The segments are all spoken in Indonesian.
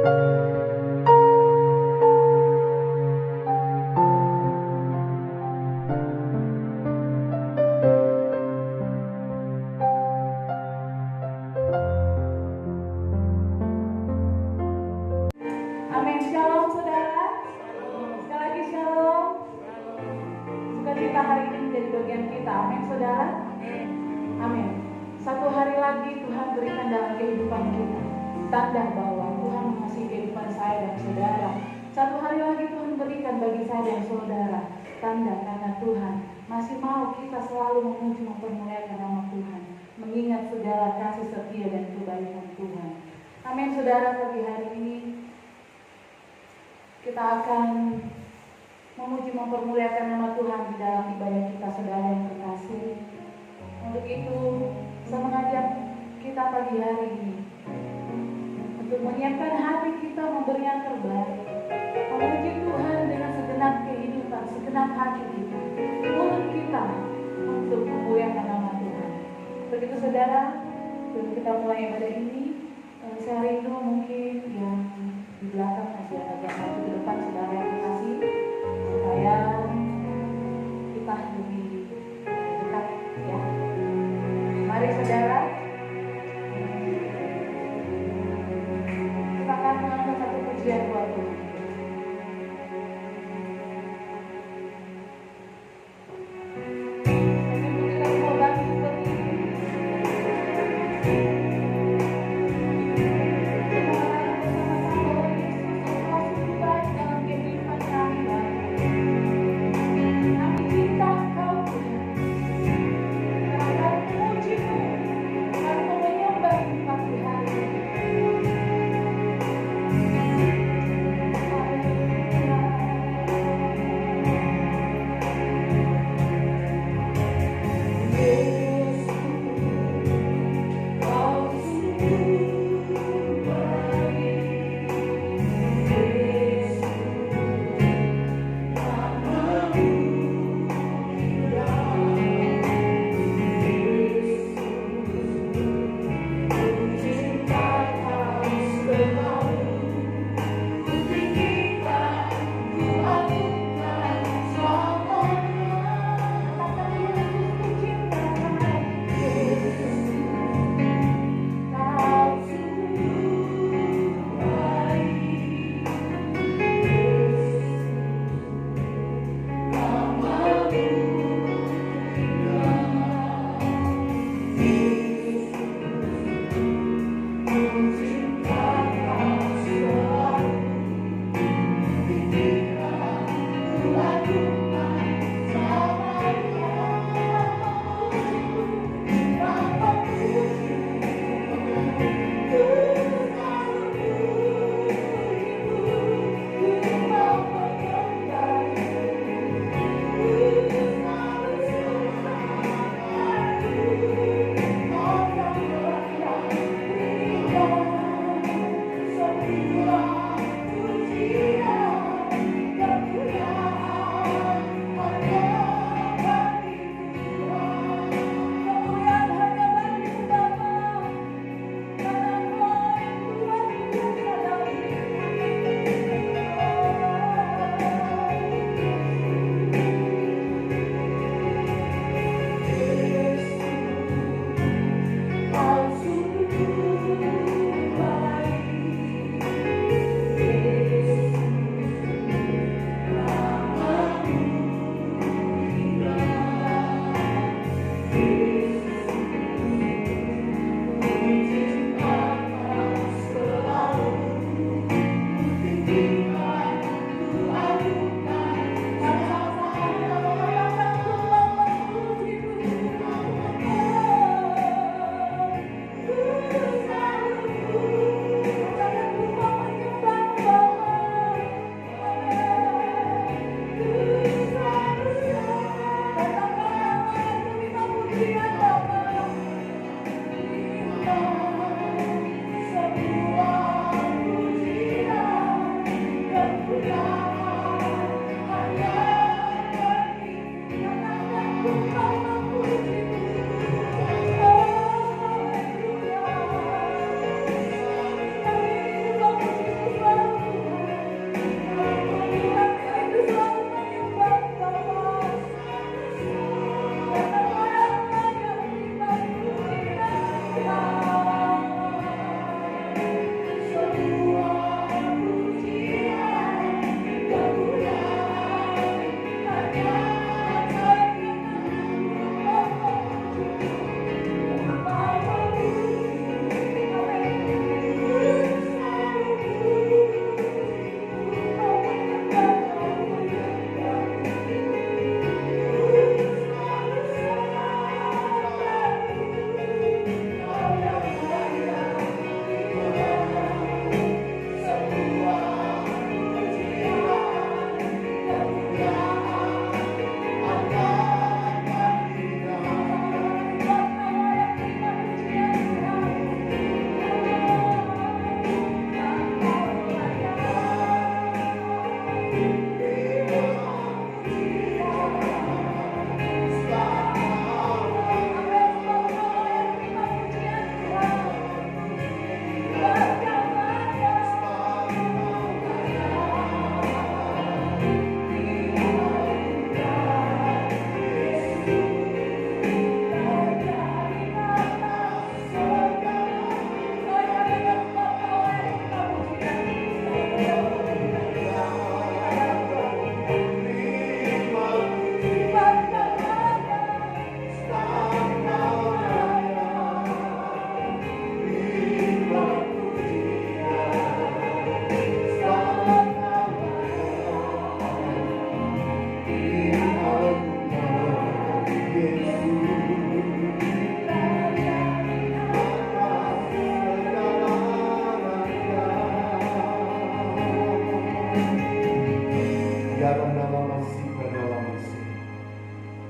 Amin. Shalom saudara. Sekali lagi shalom. Sukacita hari ini menjadi bagian kita. Amin saudara. Amin. Satu hari lagi Tuhan berikan dalam kehidupan kita tanda bahwa Tuhan mengasihi kehidupan saya dan saudara. Satu hari lagi Tuhan berikan bagi saya dan saudara tanda karena Tuhan masih mau kita selalu memuji mempermuliakan nama Tuhan, mengingat segala kasih setia dan kebaikan Tuhan. Amin saudara. Pagi hari ini kita akan memuji mempermuliakan nama Tuhan di dalam ibadah kita saudara yang terkasih. Untuk itu saya mengajak kita pagi hari ini untuk menyiapkan hati kita, memberi yang terbaik, memuji Tuhan dengan segenap kehidupan, segenap hati kita, mulut kita untuk memuliakan nama Tuhan. Begitu saudara, sebelum kita mulai ibadah ini, saya rindu mungkin yang di belakang masih agak maju ke depan saudara yang terkasih, supaya kita lebih dekat ya. Mari saudara, kita akan mengangkat satu pujian buat Tuhan. Kita semua bangkit berdiri. Kami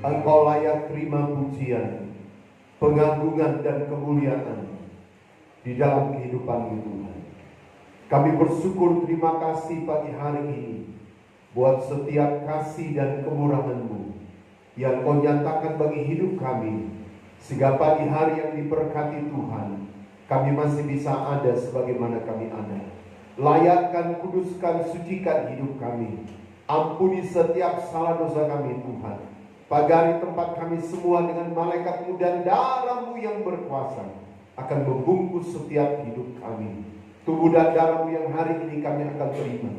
Engkau layak terima pujian, pengagungan dan kemuliaan di dalam kehidupan Tuhan. Kami bersyukur, terima kasih pagi hari ini buat setiap kasih dan kemurahan-Mu yang Kau nyatakan bagi hidup kami, sehingga pagi hari yang diberkati Tuhan, kami masih bisa ada sebagaimana kami ada. Layakkan, kuduskan, sucikan hidup kami. Ampuni setiap salah dosa kami Tuhan. Pagari tempat kami semua dengan malaikat-Mu dan darah-Mu yang berkuasa akan membungkus setiap hidup kami. Tubuh dan darah-Mu yang hari ini kami akan terima,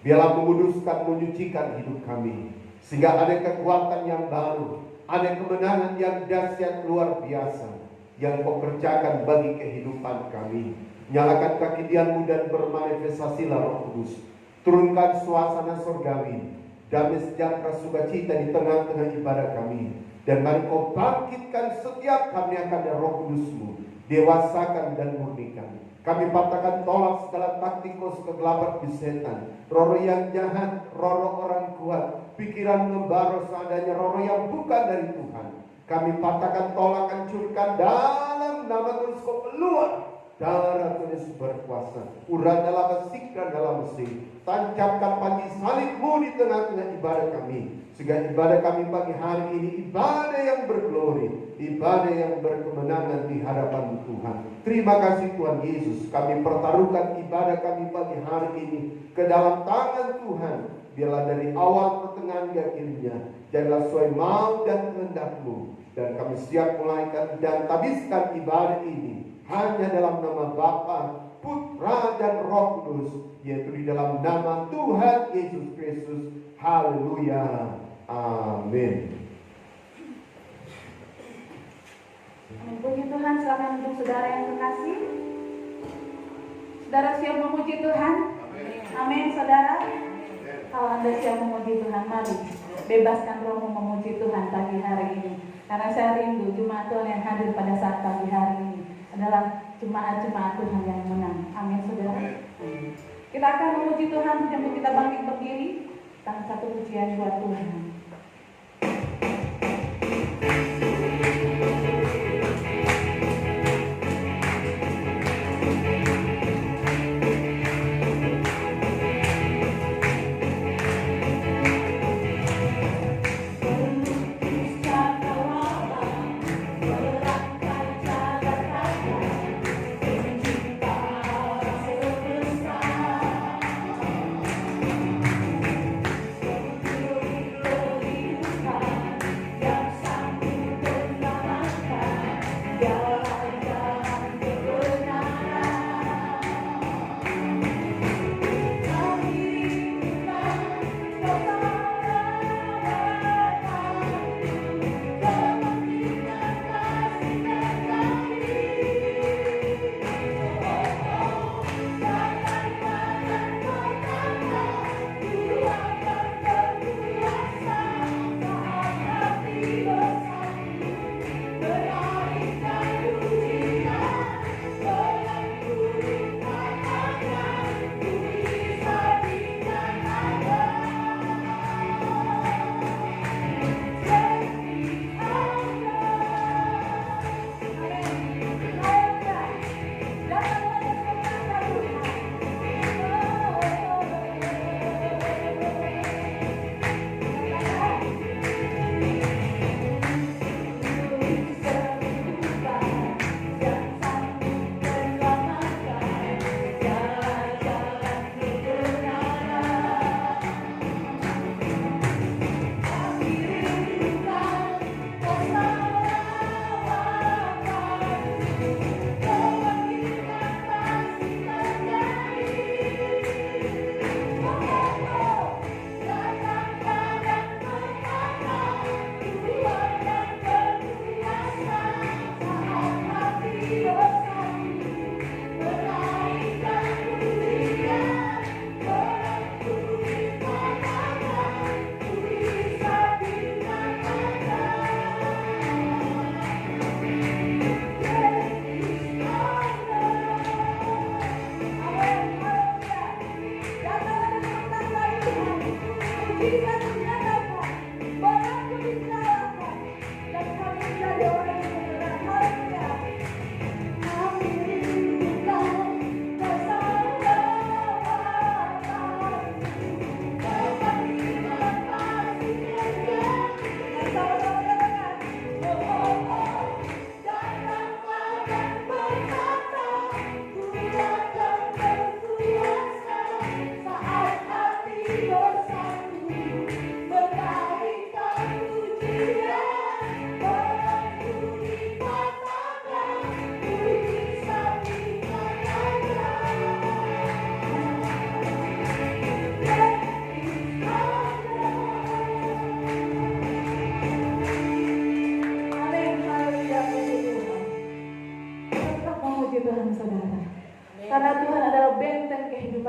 biarlah menguduskan, menyucikan hidup kami, sehingga ada kekuatan yang baru, ada kemenangan yang dahsyat luar biasa yang Kau kerjakan bagi kehidupan kami. Nyalakan kekinian-Mu dan bermanifestasilah Roh Kudus. Turunkan suasana surgawi, damai sejahtera sukacita di tengah-tengah ibadah kami. Dan mari Kau bangkitkan setiap kami akan Roh Kudus-Mu, dewasakan dan murnikan. Kami patahkan tolak segala taktikus kegelapan di setan, roh yang jahat, roh orang kuat, pikiran membaros seadanya, roh yang bukan dari Tuhan. Kami patahkan tolak, hancurkan dalam nama Tuhan. Kau keluar, darah Tuhan berkuasa. Urat dalam sikran dalam mesin. Tancapkan panji salib-Mu di tengah-tengah ibadah kami, sehingga ibadah kami pagi hari ini ibadah yang berglori, ibadah yang berkemenangan di hadapan Tuhan. Terima kasih Tuhan Yesus. Kami pertaruhkan ibadah kami pagi hari ini ke dalam tangan Tuhan. Biarlah dari awal pertengahan hingga akhirnya jadilah sesuai mau dan kehendak-Mu. Dan kami siap mulaikan dan habiskan ibadah ini hanya dalam nama Bapa, Putra dan Roh Kudus, yaitu di dalam nama Tuhan Yesus Kristus. Haleluya. Amin. Puji Tuhan. Silakan untuk saudara yang terkasih. Saudara siap memuji Tuhan? Amin, saudara. Kalau Anda siap memuji Tuhan, mari bebaskan rohmu memuji Tuhan pagi hari ini. Karena saya rindu jemaat Tuhan yang hadir pada saat pagi hari ini adalah jemaat-jemaat Tuhan yang menang. Amin, saudara. Kita akan memuji Tuhan sambil kita bangkit berdiri. Tentang satu pujian buat Tuhan.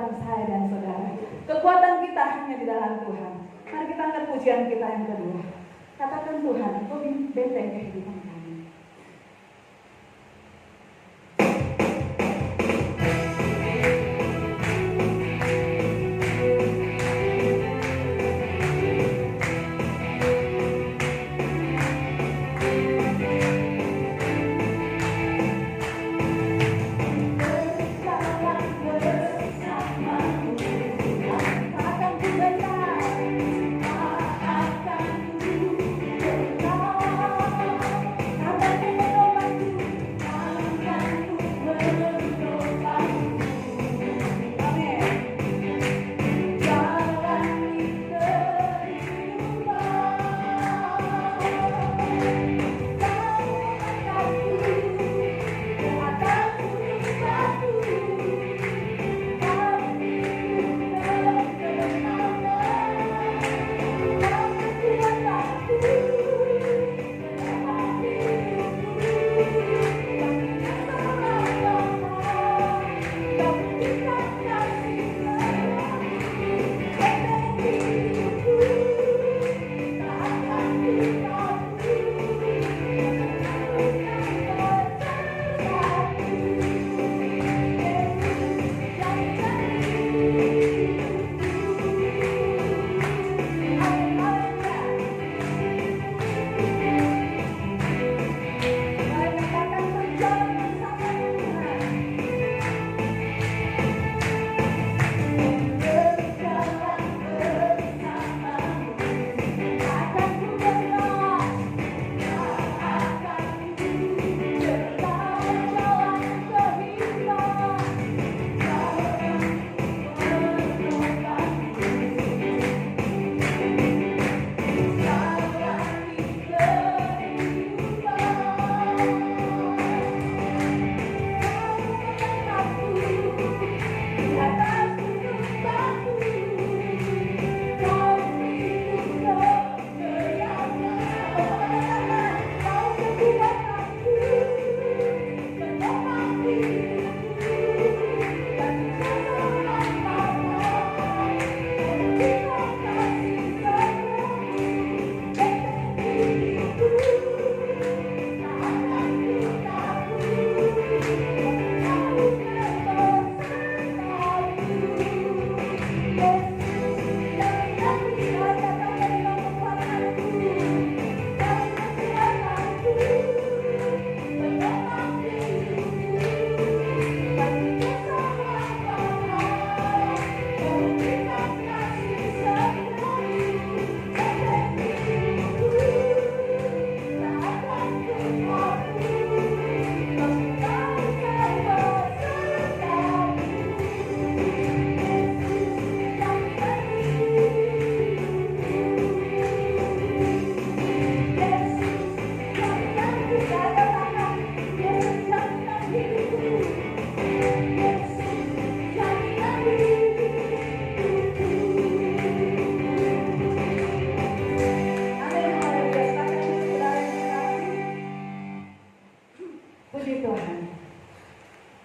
kekuatan saya dan saudara. Kekuatan kita hanya di dalam Tuhan. Mari kita angkat pujian kita yang kedua. Katakan, Tuhan, Engkau benteng kehidupan kami.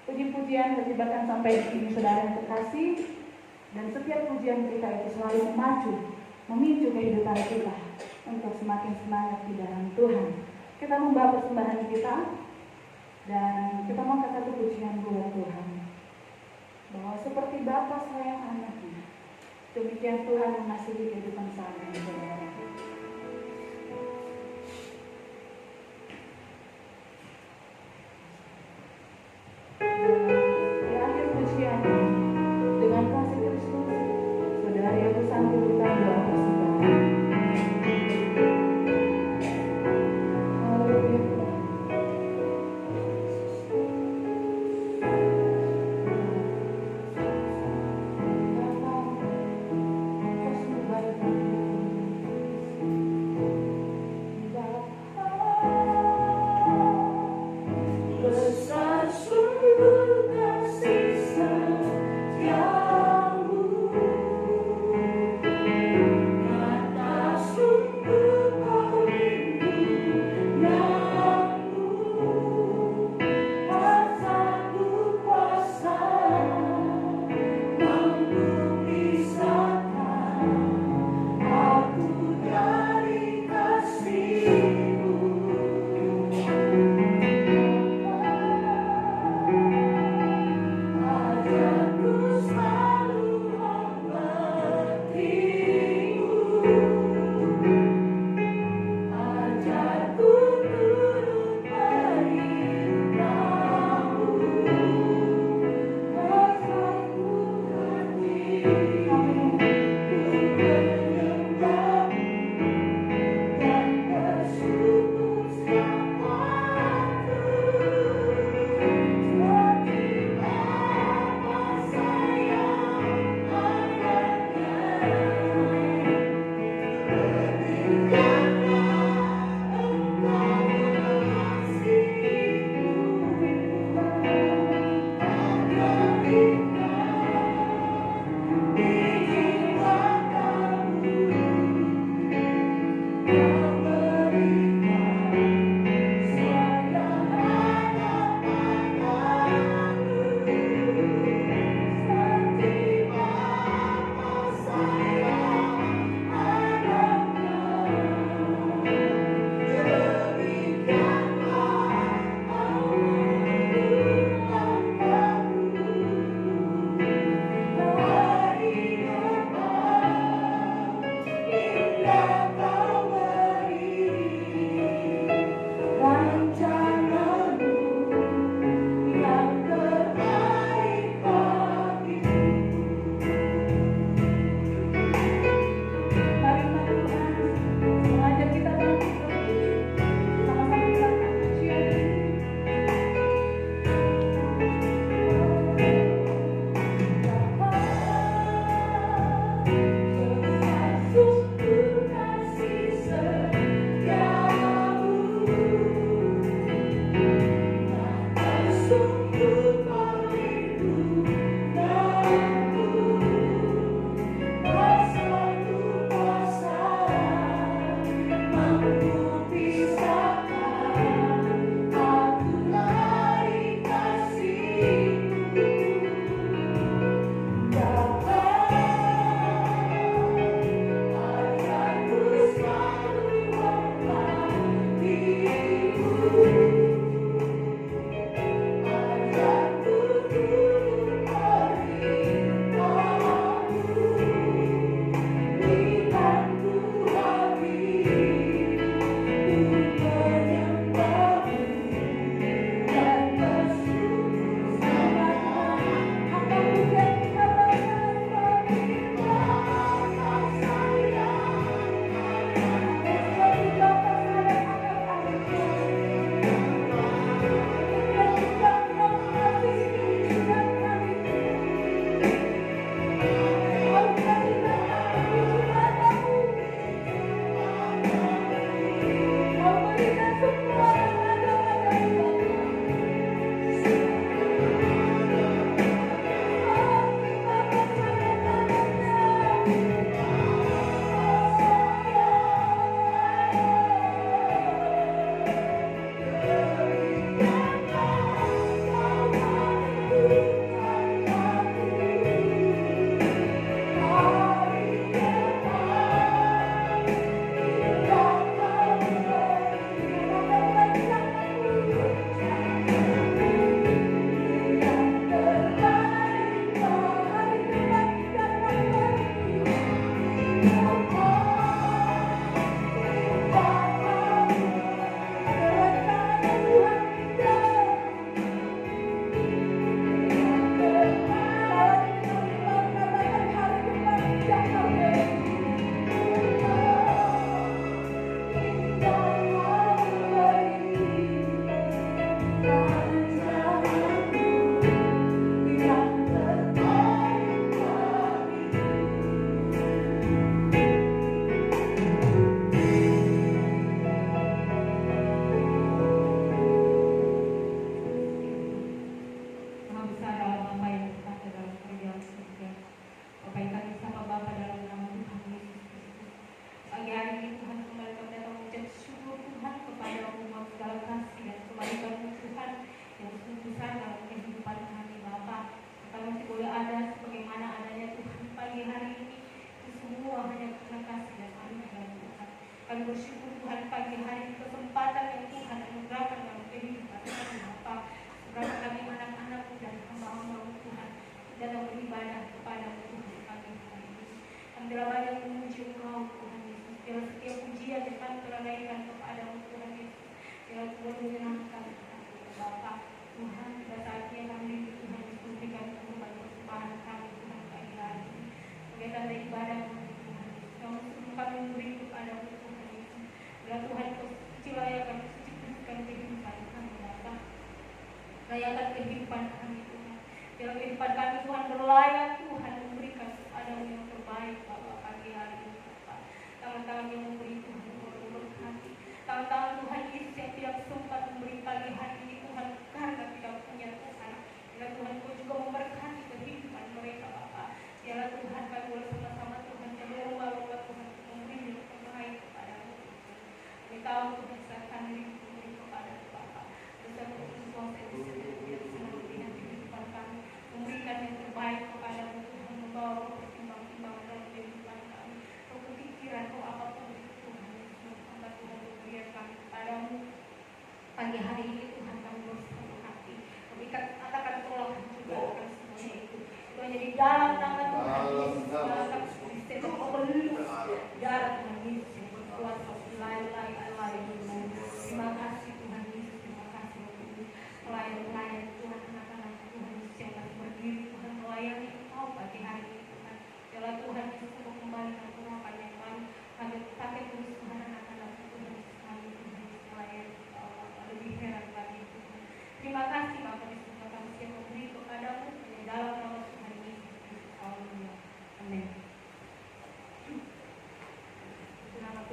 Puji-pujian bahkan sampai di sini saudara yang terkasih, dan setiap pujian kita itu selalu memicu kehidupan kita untuk semakin semangat di dalam Tuhan. Kita membawa persembahan kita dan kita mau kata pujian buat Tuhan, bahwa seperti Bapa sayang anaknya, demikian Tuhan mengasihi kehidupan saya dan saudara. Di akhir pujian dengan kasih Kristus, saudara yang bersambung kita doa persembahan.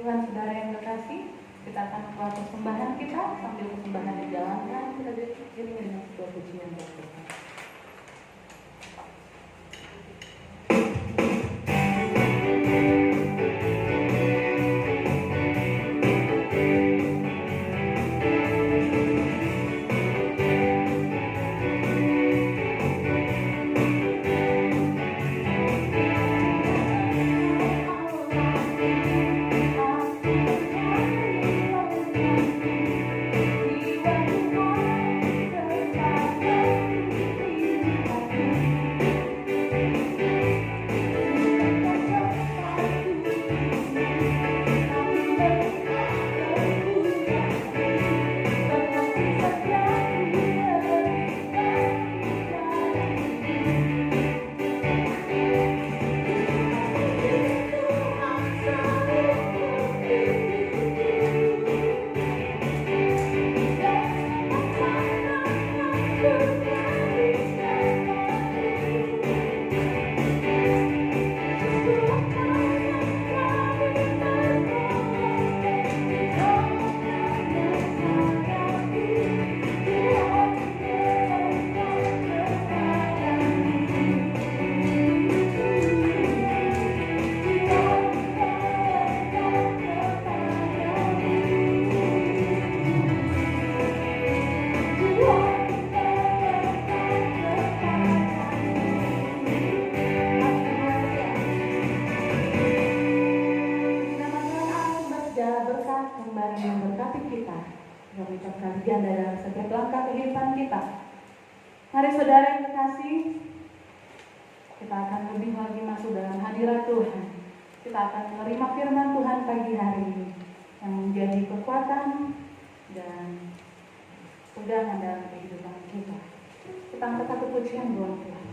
Tuhan, saudara yang terkasih, kita akan membuat persembahan kita. Sambil persembahan dijalankan, kita diiringi dengan sebuah pujian buat Tuhan. Mari saudara yang terkasih, kita akan lebih lagi masuk dalam hadirat Tuhan. Kita akan menerima firman Tuhan pagi hari ini yang menjadi kekuatan dan pegangan dalam kehidupan kita. Kita angkat satu pujian buat Tuhan.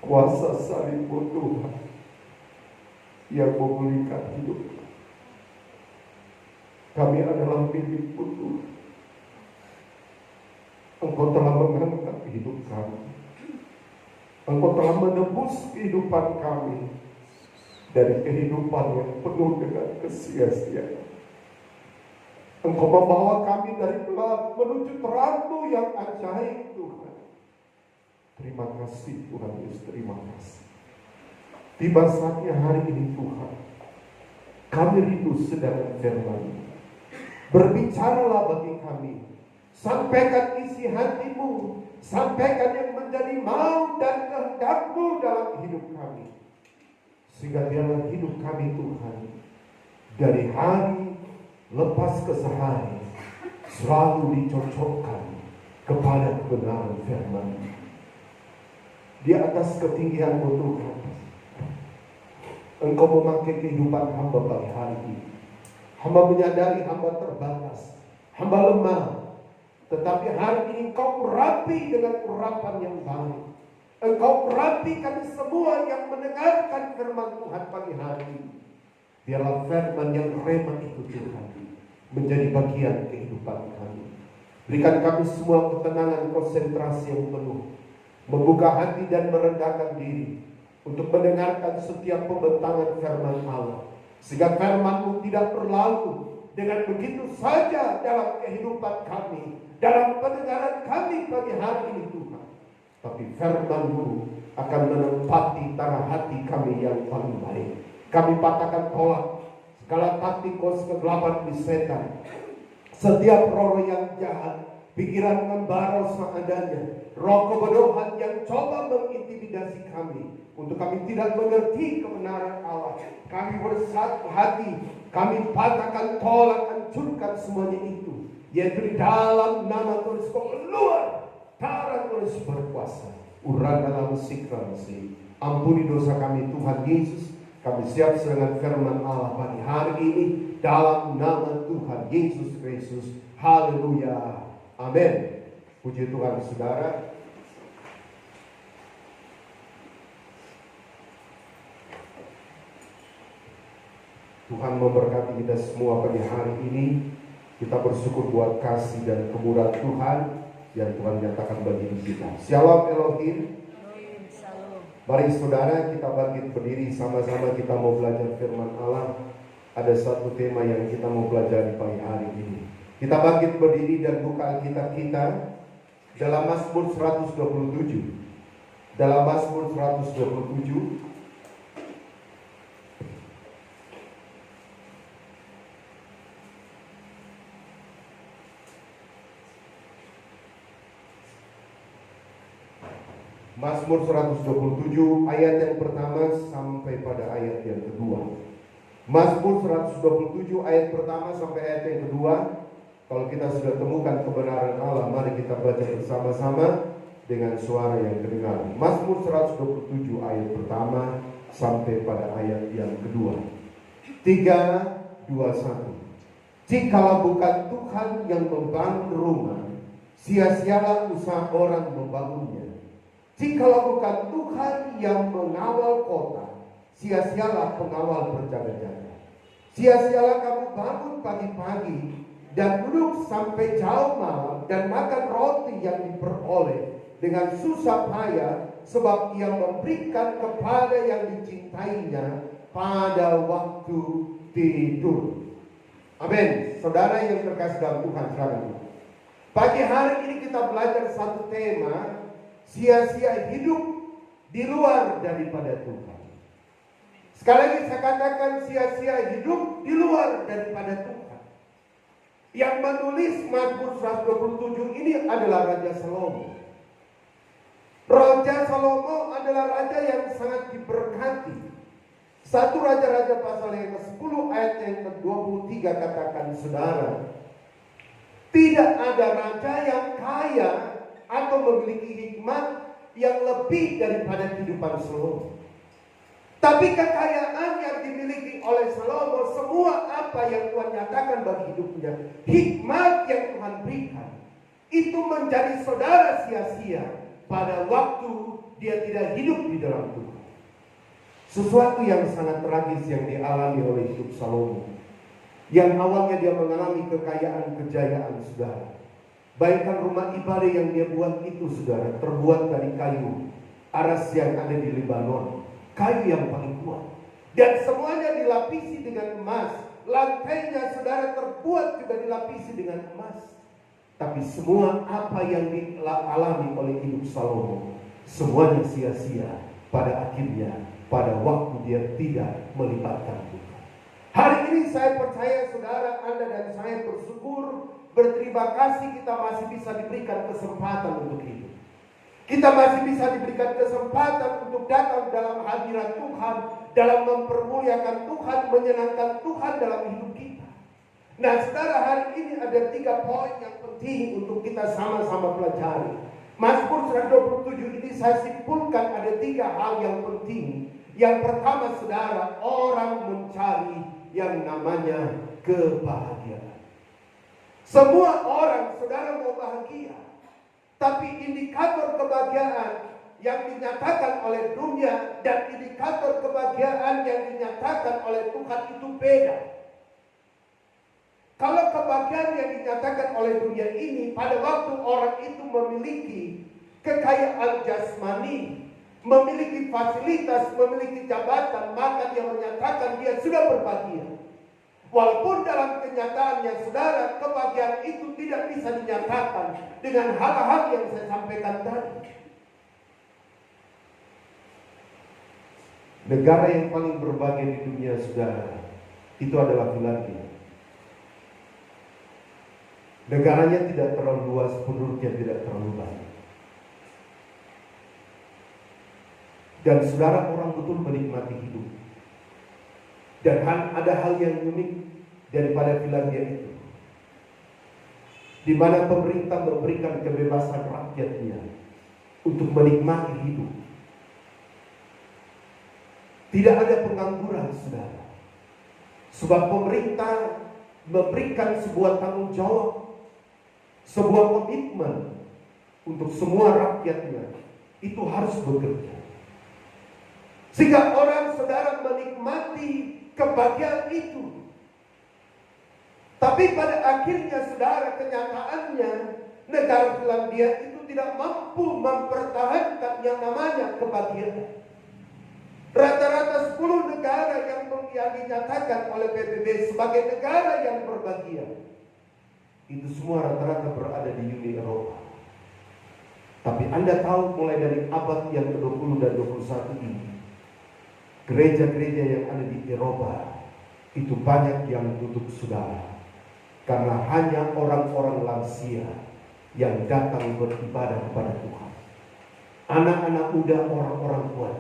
Kuasa salib-Mu Tuhan yang memulihkan hidup kami adalah milik-Mu Tuhan. Engkau telah mengangkat hidup kami. Engkau telah menebus kehidupan kami dari kehidupan yang penuh dengan kesia-siaan. Engkau membawa kami dari gelap menuju terang-Mu yang ajaib Tuhan. Terima kasih Tuhan Yesus, terima kasih. Tiba saatnya hari ini Tuhan, kami rindu sedang firman-Mu. Berbicaralah bagi kami. Sampaikan isi hati-Mu. Sampaikan yang menjadi mau dan kehendak-Mu dalam hidup kami. Sehingga dalam hidup kami Tuhan, dari hari lepas ke sehari, selalu dicocokkan kepada kebenaran firman-Mu. Di atas ketinggian-Mu Tuhan, Engkau memakai kehidupan hamba pada hari ini. Hamba menyadari hamba terbatas, hamba lemah. Tetapi hari ini Engkau urapi dengan urapan yang baik. Engkau urapi kami semua yang mendengarkan firman Tuhan pagi hari ini. Biarlah firman yang rema itu Tuhan menjadi bagian kehidupan kami. Berikan kami semua ketenangan, konsentrasi yang penuh, membuka hati dan merendahkan diri untuk mendengarkan setiap pembentangan firman Allah, sehingga firman-Mu tidak berlalu dengan begitu saja dalam kehidupan kami, dalam pendengaran kami pagi hari ini Tuhan. Tapi firman-Mu akan menempati tanah hati kami yang paling baik. Kami patahkan tolak segala taktik kegelapan di setan, setiap roh yang jahat, pikiran membara seadanya, roh kebodohan yang coba mengintimidasi kami untuk kami tidak mengerti kebenaran Allah. Kami bersatu hati, kami patahkan tolak, hancurkan semuanya itu, yaitu di dalam nama Tuhan Yesus. Keluar darah Tuhan Yesus berkuasa. Urang dalam sikrasi, ampuni dosa kami Tuhan Yesus. Kami siap dengan firman Allah pagi hari ini dalam nama Tuhan Yesus Kristus. Haleluya. Amin. Puji Tuhan saudara. Tuhan memberkati kita semua pagi hari ini. Kita bersyukur buat kasih dan kemurahan Tuhan yang Tuhan nyatakan bagi kita. Shalom Elohim. Mari saudara, kita bangkit berdiri sama-sama, kita mau belajar firman Allah. Ada satu tema yang kita mau pelajari pagi hari ini. Kita bangkit berdiri dan buka Alkitab kita dalam Mazmur 127. Dalam Mazmur 127 Mazmur 127 ayat yang pertama sampai pada ayat yang kedua. Mazmur 127 ayat pertama sampai ayat yang kedua. Kalau kita sudah temukan kebenaran Allah, mari kita baca bersama-sama dengan suara yang terdengar. Mazmur 127 ayat pertama sampai pada ayat yang kedua. 3, 2, 1. Jikalau bukan Tuhan yang membangun rumah, sia-sialah usaha orang membangunnya. Jikalau bukan Tuhan yang mengawal kota, sia-sialah pengawal berjaga-jaga. Sia-sialah kamu bangun pagi-pagi dan duduk sampai jauh malam dan makan roti yang diperoleh dengan susah payah, sebab ia memberikan kepada yang dicintainya pada waktu tidur. Amin. Saudara yang terkasih dalam Tuhan sekalian, pagi hari ini kita belajar satu tema, sia-sia hidup di luar daripada Tuhan. Sekali lagi saya katakan, sia-sia hidup di luar daripada Tuhan. Yang menulis Mazmur 127 ini adalah Raja Salomo. Raja Salomo adalah raja yang sangat diberkati. Satu Raja-Raja pasal yang ke-10 ayat yang ke-23 katakan, saudara, tidak ada raja yang kaya atau memiliki hikmat yang lebih daripada kehidupan Salomo. Tapi kekayaan yang dimiliki oleh Salomo, semua apa yang Tuhan nyatakan bagi hidupnya, hikmat yang Tuhan berikan, itu menjadi saudara sia-sia pada waktu dia tidak hidup di dalam Tuhan. Sesuatu yang sangat tragis yang dialami oleh hidup Salomo. Yang awalnya dia mengalami kekayaan, kejayaan, saudara. Bayangkan rumah ibadah yang dia buat itu, saudara, terbuat dari kayu aras yang ada di Lebanon. Kayu yang paling kuat. Dan semuanya dilapisi dengan emas. Lantainya, saudara, terbuat juga dilapisi dengan emas. Tapi semua apa yang dialami oleh hidup Salomo, semuanya sia-sia pada akhirnya, pada waktu dia tidak melibatkan Tuhan. Hari ini saya percaya saudara, Anda dan saya bersyukur, berterima kasih kita masih bisa diberikan kesempatan untuk hidup. Kita masih bisa diberikan kesempatan untuk datang dalam hadirat Tuhan, dalam mempermuliakan Tuhan, menyenangkan Tuhan dalam hidup kita. Nah, saudara, hari ini ada 3 poin yang penting untuk kita sama-sama pelajari. Mazmur 127 ini saya simpulkan ada 3 hal yang penting. Yang pertama, saudara, orang mencari yang namanya kebahagiaan. Semua orang, saudara, mau bahagia. Tapi indikator kebahagiaan yang dinyatakan oleh dunia dan indikator kebahagiaan yang dinyatakan oleh Tuhan itu beda. Kalau kebahagiaan yang dinyatakan oleh dunia ini, pada waktu orang itu memiliki kekayaan jasmani, memiliki fasilitas, memiliki jabatan, maka dia menyatakan dia sudah berbahagia. Walaupun dalam kenyataannya, saudara, kebahagiaan itu tidak bisa dinyatakan dengan hal-hal yang saya sampaikan tadi. Negara yang paling berbahagia di dunia, saudara, itu adalah Finlandia. Negaranya tidak terlalu luas, penduduknya tidak terlalu banyak. Dan saudara, orang betul menikmati hidup. Dan ada hal yang unik daripada Finlandia itu, di mana pemerintah memberikan kebebasan rakyatnya untuk menikmati hidup. Tidak ada pengangguran, saudara. Sebab pemerintah memberikan sebuah tanggung jawab, sebuah komitmen untuk semua rakyatnya itu harus bekerja. Sehingga orang, saudara, menikmati kebahagiaan itu. Tapi pada akhirnya, saudara, kenyataannya negara Finlandia itu tidak mampu mempertahankan yang namanya kebahagiaan. Rata-rata 10 negara yang dinyatakan oleh PBB sebagai negara yang berbahagia, itu semua rata-rata berada di Uni Eropa. Tapi Anda tahu, mulai dari abad yang ke-20 dan 21 ini, gereja-gereja yang ada di Eropa itu banyak yang tutup, saudara, karena hanya orang-orang lansia yang datang beribadah kepada Tuhan. Anak-anak muda, orang-orang kuat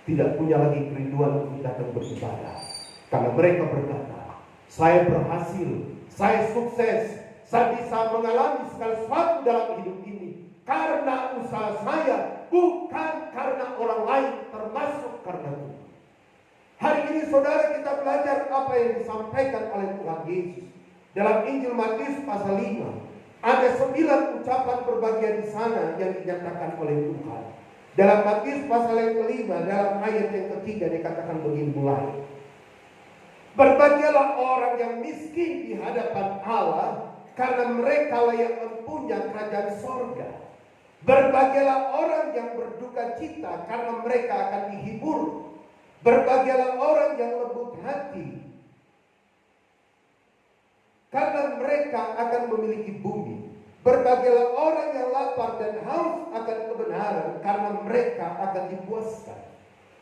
tidak punya lagi kerinduan untuk datang beribadah, karena mereka berkata, saya berhasil, saya sukses, saya bisa mengalami segala sesuatu dalam hidup ini karena usaha saya, bukan karena orang lain, termasuk karena Tuhan. Hari ini, saudara, kita belajar apa yang disampaikan oleh Tuhan Yesus dalam Injil Matius pasal 5. Ada 9 ucapan berbahagia di sana yang dinyatakan oleh Tuhan. Dalam Matius pasal yang ke-5, dalam ayat yang ke-3 dikatakan begini mulai. Berbahagialah orang yang miskin di hadapan Allah, karena mereka lah yang mempunyai kerajaan sorga. Berbahagialah orang yang berduka cita, karena mereka akan dihibur. Berbahagialah orang yang lembut hati, karena mereka akan memiliki bumi. Berbahagialah orang yang lapar dan haus akan kebenaran, karena mereka akan dipuaskan.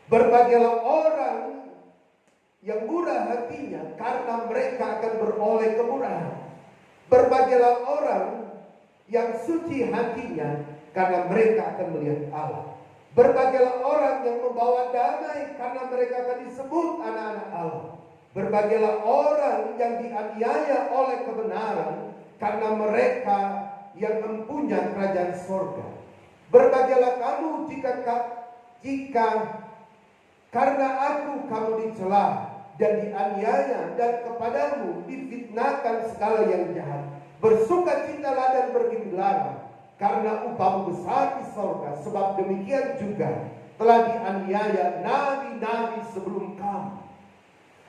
Berbahagialah orang yang murah hatinya, karena mereka akan beroleh kemurahan. Berbahagialah orang yang suci hatinya, karena mereka akan melihat Allah. Berbahagialah orang yang membawa damai, karena mereka akan disebut anak-anak Allah. Berbahagialah orang yang dianiaya oleh kebenaran, karena mereka yang mempunyai kerajaan sorga. Berbahagialah kamu jika karena aku kamu dicela dan dianiaya, dan kepadamu difitnahkan segala yang jahat. Bersukacitalah dan bergembiralah, karena upahmu besar di sorga. Sebab demikian juga telah dianiaya nabi-nabi sebelum kamu.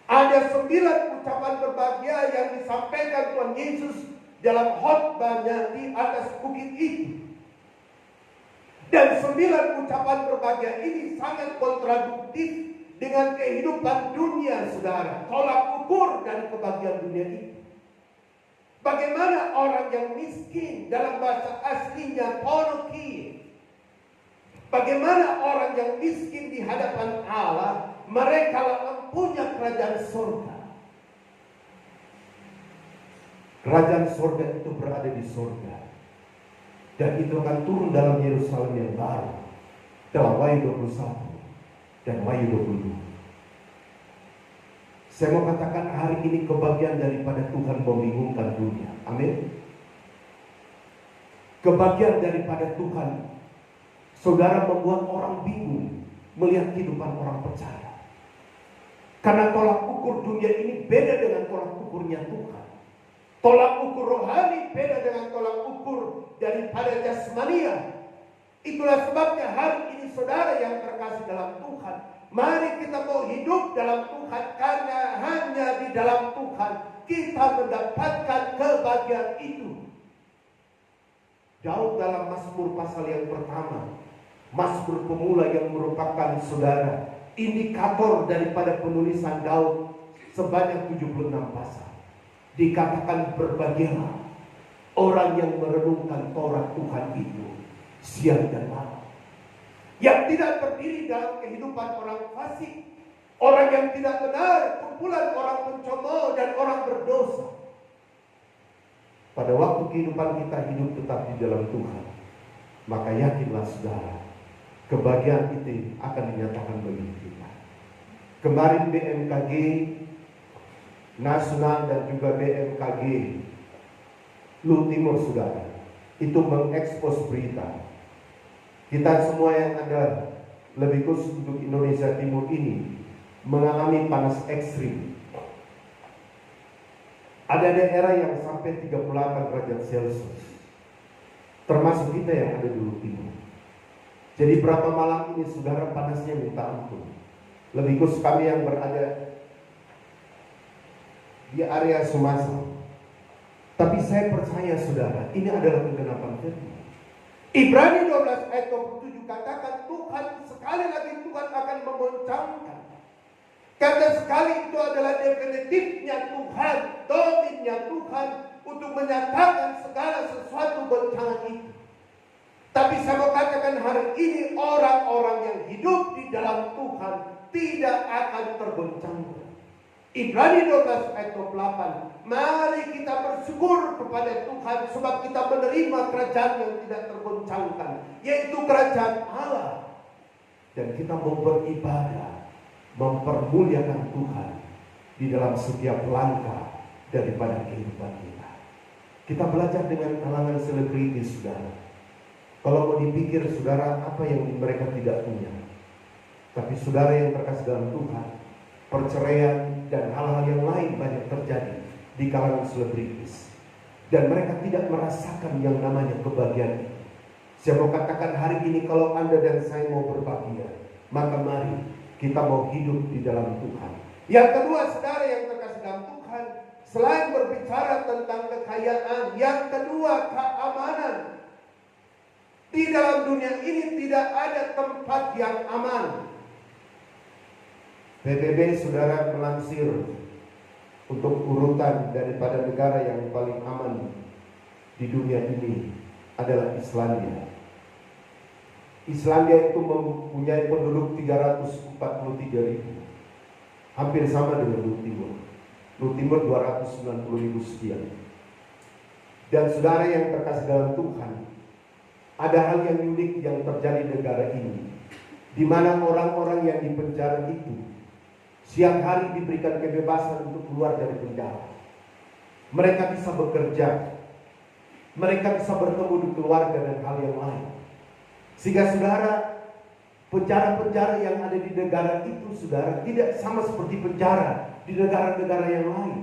Ada 9 ucapan berbahagia yang disampaikan Tuhan Yesus dalam khotbahnya di atas bukit itu. Dan 9 ucapan berbahagia ini sangat kontradiktif dengan kehidupan dunia, saudara. Tolak ukur dari kebahagiaan dunia itu. Bagaimana orang yang miskin, dalam bahasa aslinya poroki. Bagaimana orang yang miskin di hadapan Allah, mereka punya kerajaan surga. Kerajaan surga itu berada di surga. Dan itu akan turun dalam Yerusalem yang baru. Dalam Wahyu 21 dan Wahyu 22. Saya mau katakan hari ini kebahagiaan daripada Tuhan membingungkan dunia. Amin. Kebahagiaan daripada Tuhan, saudara, membuat orang bingung melihat kehidupan orang percaya. Karena tolak ukur dunia ini beda dengan tolak ukurnya Tuhan. Tolak ukur rohani beda dengan tolak ukur daripada jasmania. Itulah sebabnya hari ini saudara yang terkasih dalam Tuhan, mari kita mau hidup dalam Tuhan, karena hanya di dalam Tuhan kita mendapatkan kebahagiaan itu. Daud dalam Mazmur pasal yang pertama, Mazmur pemula yang merupakan saudara indikator daripada penulisan Daud sebanyak 76 pasal. Dikatakan berbahagialah orang yang merenungkan Taurat Tuhan itu siang dan malam, yang tidak berdiri dalam kehidupan orang fasik, orang yang tidak benar, kumpulan orang pencomooh dan orang berdosa. Pada waktu kehidupan kita hidup tetap di dalam Tuhan, maka yakinlah saudara, kebahagiaan itu akan dinyatakan bagi kita. Kemarin BMKG Nasional dan juga BMKG Lu Timur, saudara, itu mengekspos berita. Kita semua yang ada, lebih khusus untuk Indonesia Timur ini, mengalami panas ekstrim. Ada daerah yang sampai 38 derajat Celcius, termasuk kita yang ada di Lu Timur. Jadi berapa malam ini saudara panasnya minta ampun. Lebih khusus kami yang berada di area Sumatera. Tapi saya percaya saudara, ini adalah kegenapan firman. Ibrani 12 ayat 27 katakan Tuhan, sekali lagi Tuhan akan memoncangkan. Karena sekali itu adalah definitifnya Tuhan, dominnya Tuhan untuk menyatakan segala sesuatu goncangan itu. Tapi saya mau katakan hari ini orang-orang yang hidup di dalam Tuhan tidak akan tergoncangkan. Ibrani 12 ayat 28. Mari kita bersyukur kepada Tuhan sebab kita menerima kerajaan yang tidak tergoncangkan, yaitu kerajaan Allah. Dan kita mau beribadah, mempermuliakan Tuhan di dalam setiap langkah daripada kehidupan kita. Kita belajar dengan kalangan selebritis, saudara. Kalau mau dipikir saudara, apa yang mereka tidak punya. Tapi saudara yang terkasih dalam Tuhan, perceraian dan hal-hal yang lain banyak terjadi di kalangan selebritis, dan mereka tidak merasakan yang namanya kebahagiaan itu. Saya mau katakan hari ini, kalau Anda dan saya mau berbahagia, maka mari kita mau hidup di dalam Tuhan. Yang kedua, saudara yang terkasih dalam Tuhan, selain berbicara tentang kekayaan, yang kedua keamanan. Di dalam dunia ini tidak ada tempat yang aman. PBB saudara melansir untuk urutan daripada negara yang paling aman di dunia ini adalah Islandia. Islandia itu mempunyai penduduk 343.000, hampir sama dengan Lu Timur. Lu Timur 290.000 sekian. Dan saudara yang terkasih dalam Tuhan, ada hal yang unik yang terjadi di negara ini, di mana orang-orang yang dipenjara itu siang hari diberikan kebebasan untuk keluar dari penjara. Mereka bisa bekerja, mereka bisa bertemu di keluarga dan hal yang lain. Sehingga saudara, Penjara-penjara yang ada di negara itu, saudara, tidak sama seperti penjara di negara-negara yang lain.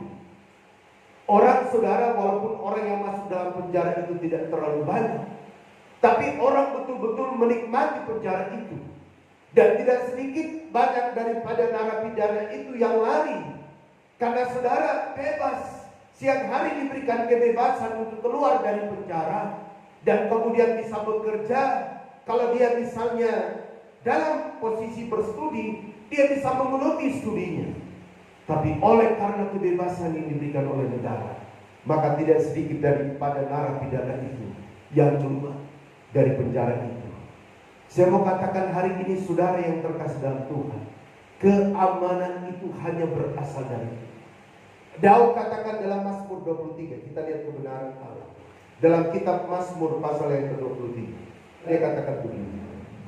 Orang, saudara, walaupun orang yang masuk dalam penjara itu tidak terlalu banyak, tapi orang betul-betul menikmati penjara itu. Dan tidak sedikit banyak daripada narapidana itu yang lari. Karena saudara bebas, siang hari diberikan kebebasan untuk keluar dari penjara dan kemudian bisa bekerja. Kalau dia misalnya dalam posisi berstudi, dia bisa menggeluti studinya. Tapi oleh karena kebebasan yang diberikan oleh negara, maka tidak sedikit daripada narapidana itu yang keluar dari penjara itu. Saya mau katakan hari ini, saudara yang terkasih dalam Tuhan, keamanan itu hanya berasal dari Tuhan. Daud katakan dalam Mazmur 23, kita lihat kebenaran Allah. Dalam kitab Mazmur pasal yang ke-23, dia katakan begini: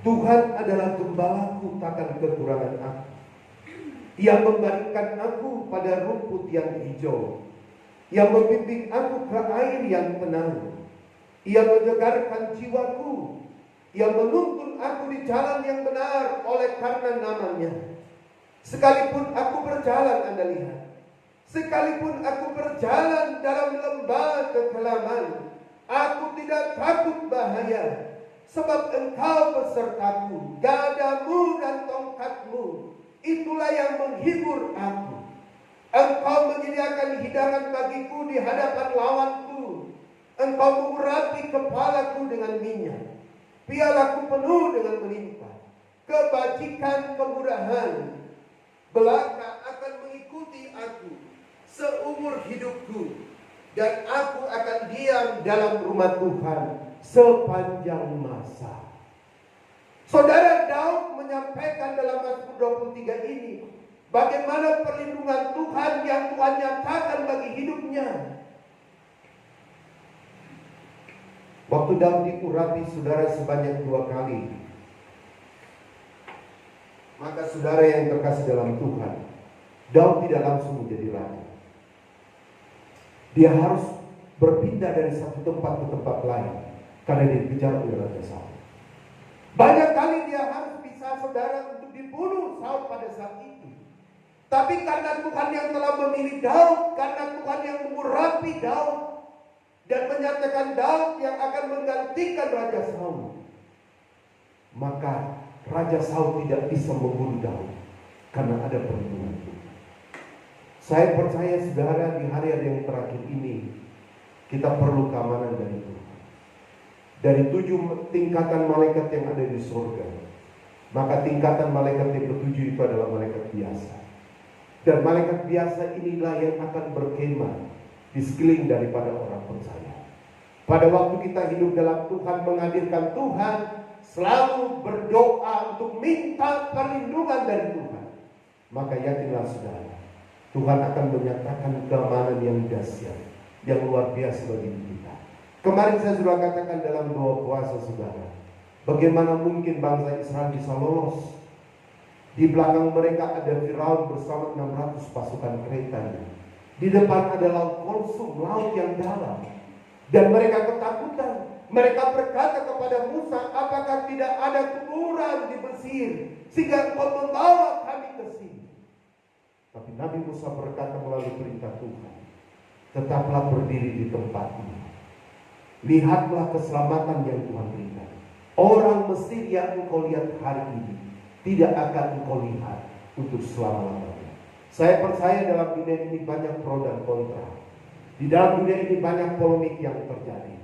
Tuhan adalah gembalaku, takkan kekurangan aku. Ia membaringkan aku pada rumput yang hijau. Ia membimbing aku ke air yang tenang. Ia menyegarkan jiwaku. Ia menuntun aku di jalan yang benar oleh karena namanya. Sekalipun aku berjalan, Anda lihat, sekalipun aku berjalan dalam lembah kekelaman, aku tidak takut bahaya, sebab Engkau besertaku, gadamu dan tongkatmu, itulah yang menghibur aku. Engkau menyediakan hidangan bagiku di hadapan lawanku. Engkau mengurapi kepalaku dengan minyak. Pialaku penuh dengan melimpah. Kebajikan kemurahan belaka akan mengikuti aku seumur hidupku, dan aku akan diam dalam rumah Tuhan sepanjang masa. Saudara, Daud menyampaikan dalam Mazmur 23 ini bagaimana perlindungan Tuhan yang Tuhan nyatakan bagi hidupnya. Waktu Daud diurapi, saudara, sebanyak 2 kali, maka saudara yang terkasih dalam Tuhan, Daud tidak langsung menjadi raja. Dia harus berpindah dari satu tempat ke tempat lain karena dia dikejar oleh Raja Saul. Banyak kali dia harus bisa, saudara, untuk dibunuh Saul pada saat itu. Tapi karena Tuhan yang telah memilih Daud, karena Tuhan yang mengurapi Daud dan menyatakan Daud yang akan menggantikan Raja Saul, maka Raja Saul tidak bisa membunuh Daud karena ada perlindungan Tuhan. Saya percaya, saudara, di hari-hari yang terakhir ini kita perlu keamanan dari Tuhan. Dari 7 tingkatan malaikat yang ada di surga, maka tingkatan malaikat yang ke-7 itu adalah malaikat biasa. Dan malaikat biasa inilah yang akan berkemah di sekeliling daripada orang percaya. Pada waktu kita hidup dalam Tuhan, menghadirkan Tuhan, selalu berdoa untuk minta perlindungan dari Tuhan, maka yakinlah, saudara, Tuhan akan menyatakan keamanan yang dahsyat, yang luar biasa bagi kita. Kemarin saya sudah katakan dalam doa puasa, saudara, bagaimana mungkin bangsa Israel bisa lolos. Di belakang mereka ada Firaun bersama 600 pasukan keretanya. Di depan ada laut Kulsum, laut yang dalam. Dan mereka ketakutan. Mereka berkata kepada Musa, apakah tidak ada kuburan di Mesir sehingga engkau membawa kami ke sini? Tapi Nabi Musa berkata melalui perintah Tuhan, tetaplah berdiri di tempat ini. Lihatlah keselamatan yang Tuhan berikan. Orang Mesir yang engkau lihat hari ini tidak akan engkau lihat untuk selama-lamanya. Saya percaya dalam dunia ini banyak pro dan kontra. Di dalam dunia ini banyak polemik yang terjadi.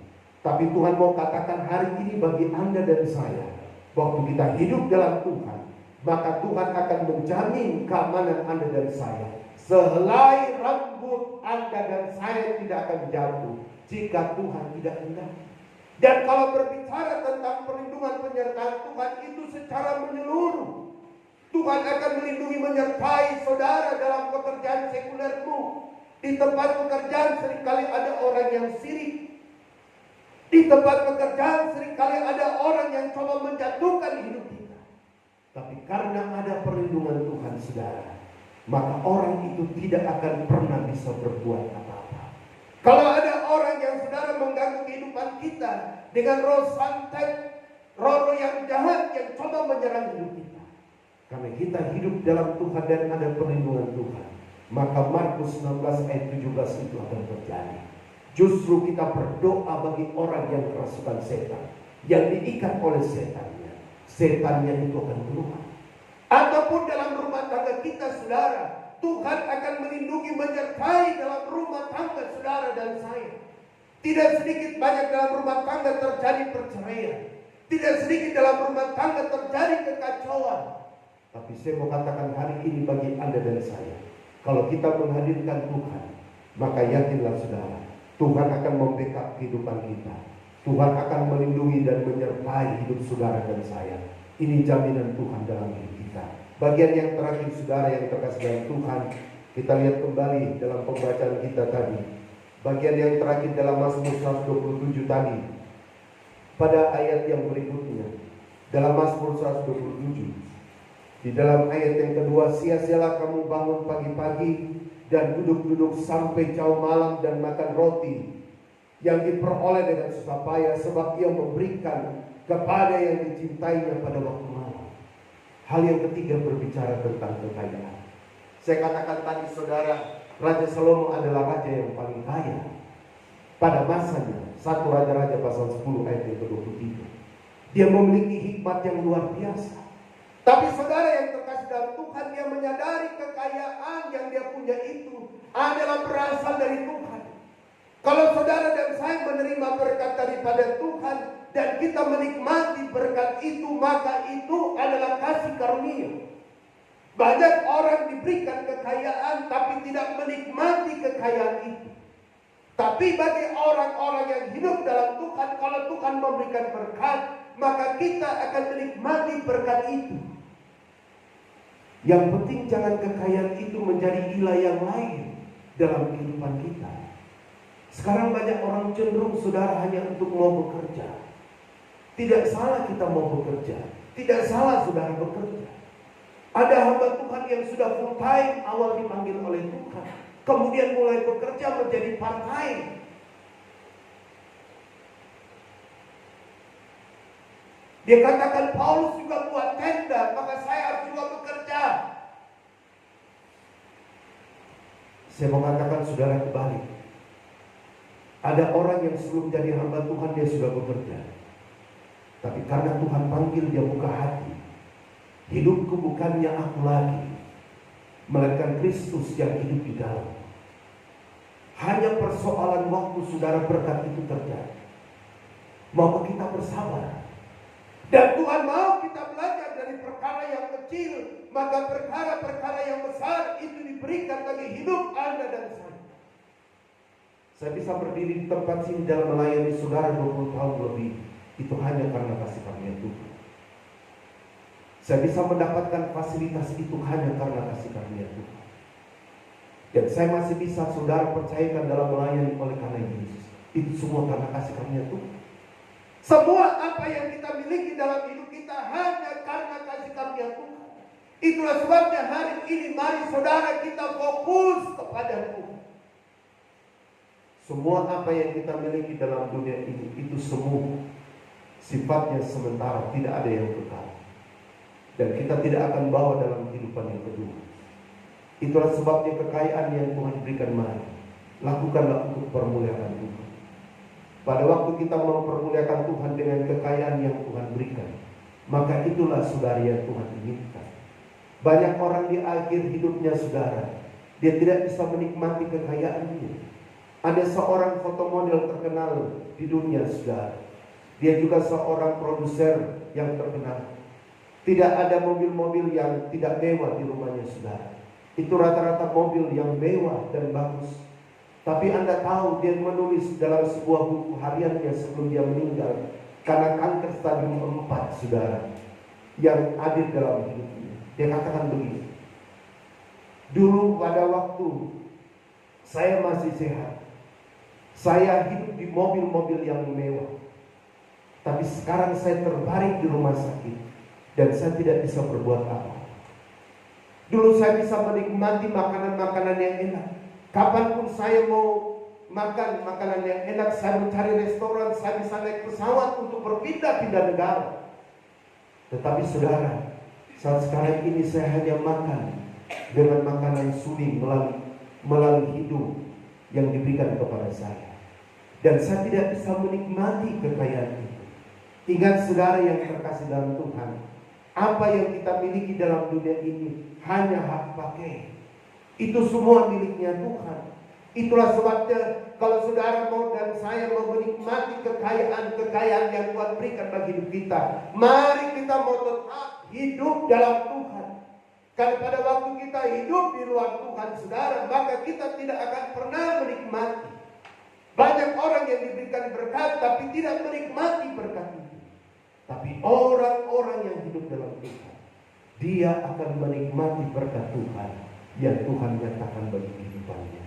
Tapi Tuhan mau katakan hari ini bagi Anda dan saya, waktu kita hidup dalam Tuhan, maka Tuhan akan menjamin keamanan Anda dan saya. Sehelai rambut Anda dan saya tidak akan jatuh jika Tuhan tidak hendak. Dan kalau berbicara tentang perlindungan penyertaan Tuhan itu secara menyeluruh, Tuhan akan melindungi menyertai saudara dalam pekerjaan sekulermu. Di tempat pekerjaan seringkali ada orang yang sirik. Di tempat pekerjaan seringkali ada orang yang coba menjatuhkan hidup kita. Tapi karena ada perlindungan Tuhan, saudara, maka orang itu tidak akan pernah bisa berbuat apa-apa. Kalau ada orang yang, saudara, mengganggu kehidupan kita dengan roh santet, roh-roh yang jahat yang coba menyerang hidup kita. Karena kita hidup dalam Tuhan dan ada perlindungan Tuhan, maka Markus 16 ayat 17 itu akan terjadi. Justru kita berdoa bagi orang yang kerasukan setan, yang diikat oleh setannya. Setannya itu akan keluar. Ataupun dalam rumah tangga kita, saudara, Tuhan akan melindungi, menyertai dalam rumah tangga saudara dan saya. Tidak sedikit banyak dalam rumah tangga terjadi perceraian. Tidak sedikit dalam rumah tangga terjadi kekacauan. Tapi saya mau katakan hari ini bagi Anda dan saya, kalau kita menghadirkan Tuhan, maka yakinlah saudara, Tuhan akan membackup kehidupan kita. Tuhan akan melindungi dan menyertai hidup saudara dan saya. Ini jaminan Tuhan dalam hidup kita. Bagian yang terakhir saudara yang terkasih dalam Tuhan, kita lihat kembali dalam pembacaan kita tadi. Bagian yang terakhir dalam Mazmur 127 tadi. Pada ayat yang berikutnya, dalam Mazmur 127, di dalam ayat yang kedua, sia-sialah kamu bangun pagi-pagi dan duduk-duduk sampai jauh malam dan makan roti yang diperoleh dengan susah payah, sebab ia memberikan kepada yang dicintainya pada waktu malam. Hal yang ketiga berbicara tentang kekayaan. Saya katakan tadi saudara, Raja Salomo adalah raja yang paling kaya pada masanya. 1 Raja-Raja pasal 10 ayat yang ke-23. Dia memiliki hikmat yang luar biasa. Tapi saudara yang terkasih dalam Tuhan, dia menyadari kekayaan yang dia punya itu adalah berasal dari Tuhan. Kalau saudara dan saya menerima berkat daripada Tuhan dan kita menikmati berkat itu, maka itu adalah kasih karunia. Banyak orang diberikan kekayaan tapi tidak menikmati kekayaan itu. Tapi bagi orang-orang yang hidup dalam Tuhan, kalau Tuhan memberikan berkat, maka kita akan menikmati berkat itu. Yang penting jangan kekayaan itu menjadi ilah yang lain dalam kehidupan kita. Sekarang banyak orang cenderung saudara hanya untuk mau bekerja. Tidak salah kita mau bekerja, tidak salah saudara bekerja. Ada hamba Tuhan yang sudah full time awal dipanggil oleh Tuhan, kemudian mulai bekerja menjadi part time. Dia katakan Paulus juga buat tenda, maka saya harus juga bekerja. Saya mau katakan saudara kebalik. Ada orang yang sebelum jadi hamba Tuhan dia sudah bekerja. Tapi karena Tuhan panggil dia buka hati. Hidupku bukannya aku lagi, melainkan Kristus yang hidup di dalam. Hanya persoalan waktu saudara berkat itu terjadi. Mau kita bersabar. Dan Tuhan mau kita belajar dari perkara yang kecil, maka perkara-perkara yang besar itu diberikan bagi hidup Anda dan saya. Saya bisa berdiri di tempat sini dalam melayani saudara 20 tahun lebih, itu hanya karena kasih karunia Tuhan. Saya bisa mendapatkan fasilitas itu hanya karena kasih karunia Tuhan. Dan saya masih bisa saudara percayakan dalam melayani oleh karena Yesus. Itu semua karena kasih karunia Tuhan. Semua apa yang kita miliki dalam hidup kita hanya karena kasih karunia Tuhan. Itulah sebabnya hari ini mari saudara kita fokus kepada Tuhan. Semua apa yang kita miliki dalam dunia ini, itu semua sifatnya sementara, tidak ada yang kekal. Dan kita tidak akan bawa dalam kehidupan yang kedua. Itulah sebabnya kekayaan yang Tuhan berikan mari, lakukanlah untuk permuliaan Tuhan. Pada waktu kita mempermuliakan Tuhan dengan kekayaan yang Tuhan berikan, maka itulah saudara yang Tuhan inginkan. Banyak orang di akhir hidupnya saudara, dia tidak bisa menikmati kekayaannya. Ada seorang fotomodel terkenal di dunia saudara. Dia juga seorang produser yang terkenal. Tidak ada mobil-mobil yang tidak mewah di rumahnya saudara. Itu rata-rata mobil yang mewah dan bagus. Tapi Anda tahu dia menulis dalam sebuah buku hariannya sebelum dia meninggal, karena kanker stadium 4 saudara yang hadir dalam hidupnya. Dia katakan begini, dulu pada waktu saya masih sehat, saya hidup di mobil-mobil yang mewah. Tapi sekarang saya terbaring di rumah sakit dan saya tidak bisa berbuat apa. Dulu saya bisa menikmati makanan-makanan yang enak. Kapanpun saya mau makan makanan yang enak, saya mencari restoran, saya bisa naik pesawat untuk berpindah-pindah negara. Tetapi saudara, saat sekarang ini saya hanya makan dengan makanan suling melalui hidup yang diberikan kepada saya, dan saya tidak bisa menikmati kekayaan itu. Ingat saudara yang terkasih dalam Tuhan, apa yang kita miliki dalam dunia ini hanya hak pakai. Itu semua miliknya Tuhan. Itulah sebabnya kalau saudara mau dan saya mau menikmati kekayaan yang Tuhan berikan bagi hidup kita, mari kita mau tetap hidup dalam Tuhan. Karena pada waktu kita hidup di luar Tuhan, saudara, maka kita tidak akan pernah menikmati. Banyak orang yang diberikan berkat tapi tidak menikmati berkat itu. Tapi orang-orang yang hidup dalam Tuhan, dia akan menikmati berkat Tuhan yang Tuhan nyatakan bagi kehidupannya.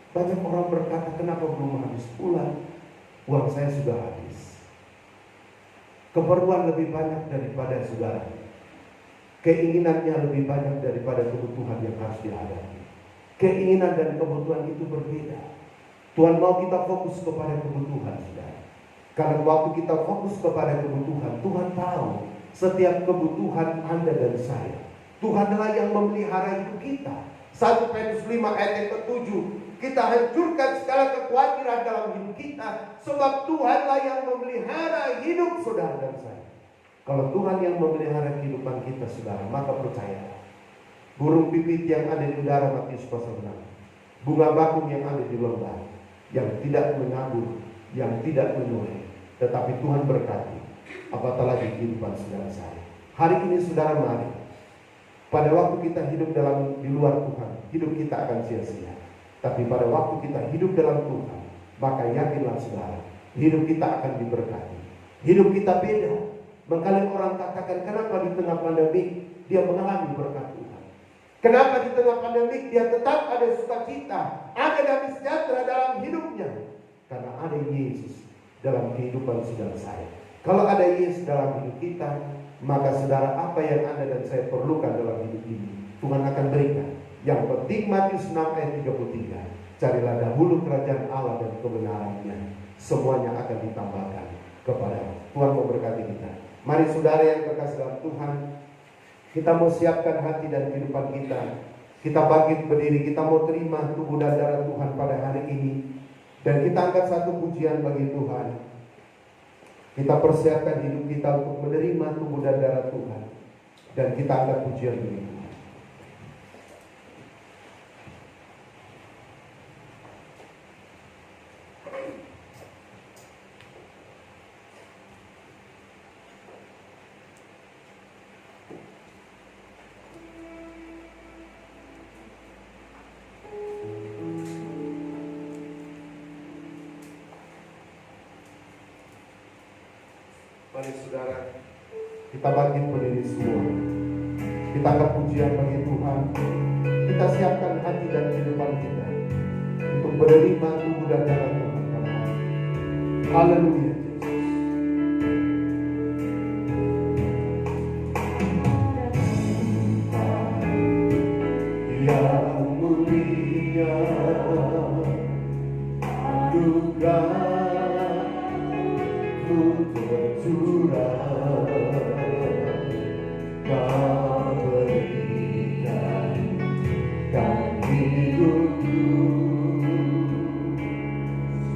Banyak orang berkata, kenapa belum habis pulang? Uang saya sudah habis. Keperluan lebih banyak daripada saudara. Keinginannya lebih banyak daripada kebutuhan yang harus dihadapi. Keinginan dan kebutuhan itu berbeda. Tuhan mau kita fokus kepada kebutuhan, saudara. Karena waktu kita fokus kepada kebutuhan, Tuhan tahu setiap kebutuhan Anda dan saya. Tuhanlah yang memelihara hidup kita. 1 Petrus 5 ayat yang ke-7, kita hancurkan segala kekhawatiran dalam hidup kita, sebab Tuhanlah yang memelihara hidup saudara dan saya. Kalau Tuhan yang memelihara kehidupan kita, saudara, maka percaya, burung pipit yang ada di udara, Matius pasal 6, bunga bakung yang ada di lembah, yang tidak menabur, yang tidak menuai, tetapi Tuhan berkati, apatah lagi kehidupan saudara saya. Hari ini saudara, mari, pada waktu kita hidup di luar Tuhan, hidup kita akan sia-sia. Tapi pada waktu kita hidup dalam Tuhan, maka yakinlah saudara, hidup kita akan diberkati. Hidup kita beda. Makanya orang katakan, kenapa di tengah pandemi dia mengalami berkat Tuhan? Kenapa di tengah pandemi dia tetap ada sukacita, ada damai sejahtera dalam hidupnya? Karena ada Yesus dalam kehidupan saudara saya. Kalau ada Yesus dalam hidup kita, maka saudara, apa yang Anda dan saya perlukan dalam hidup ini, Tuhan akan berikan. Yang penting Matius 6 ayat 33, carilah dahulu kerajaan Allah dan kebenarannya, semuanya akan ditambahkan kepada Tuhan. Memberkati kita. Mari saudara yang terkasih dalam Tuhan, kita mau siapkan hati dan kehidupan kita. Kita bangkit berdiri, kita mau terima tubuh dan darah Tuhan pada hari ini, dan kita angkat satu pujian bagi Tuhan. Kita persiapkan hidup kita untuk menerima tubuh dan darah Tuhan, dan kita angkat pujian bagi Tuhan. Mari saudara, kita bangkit berdiri semua. Kita angkat pujian bagi Tuhan. Kita siapkan hati dan kehidupan kita untuk menerima tubuh dan darah Tuhan pada hari ini. Haleluya. Yang mulia anugerah tercurah, Kau berikan kan hidupku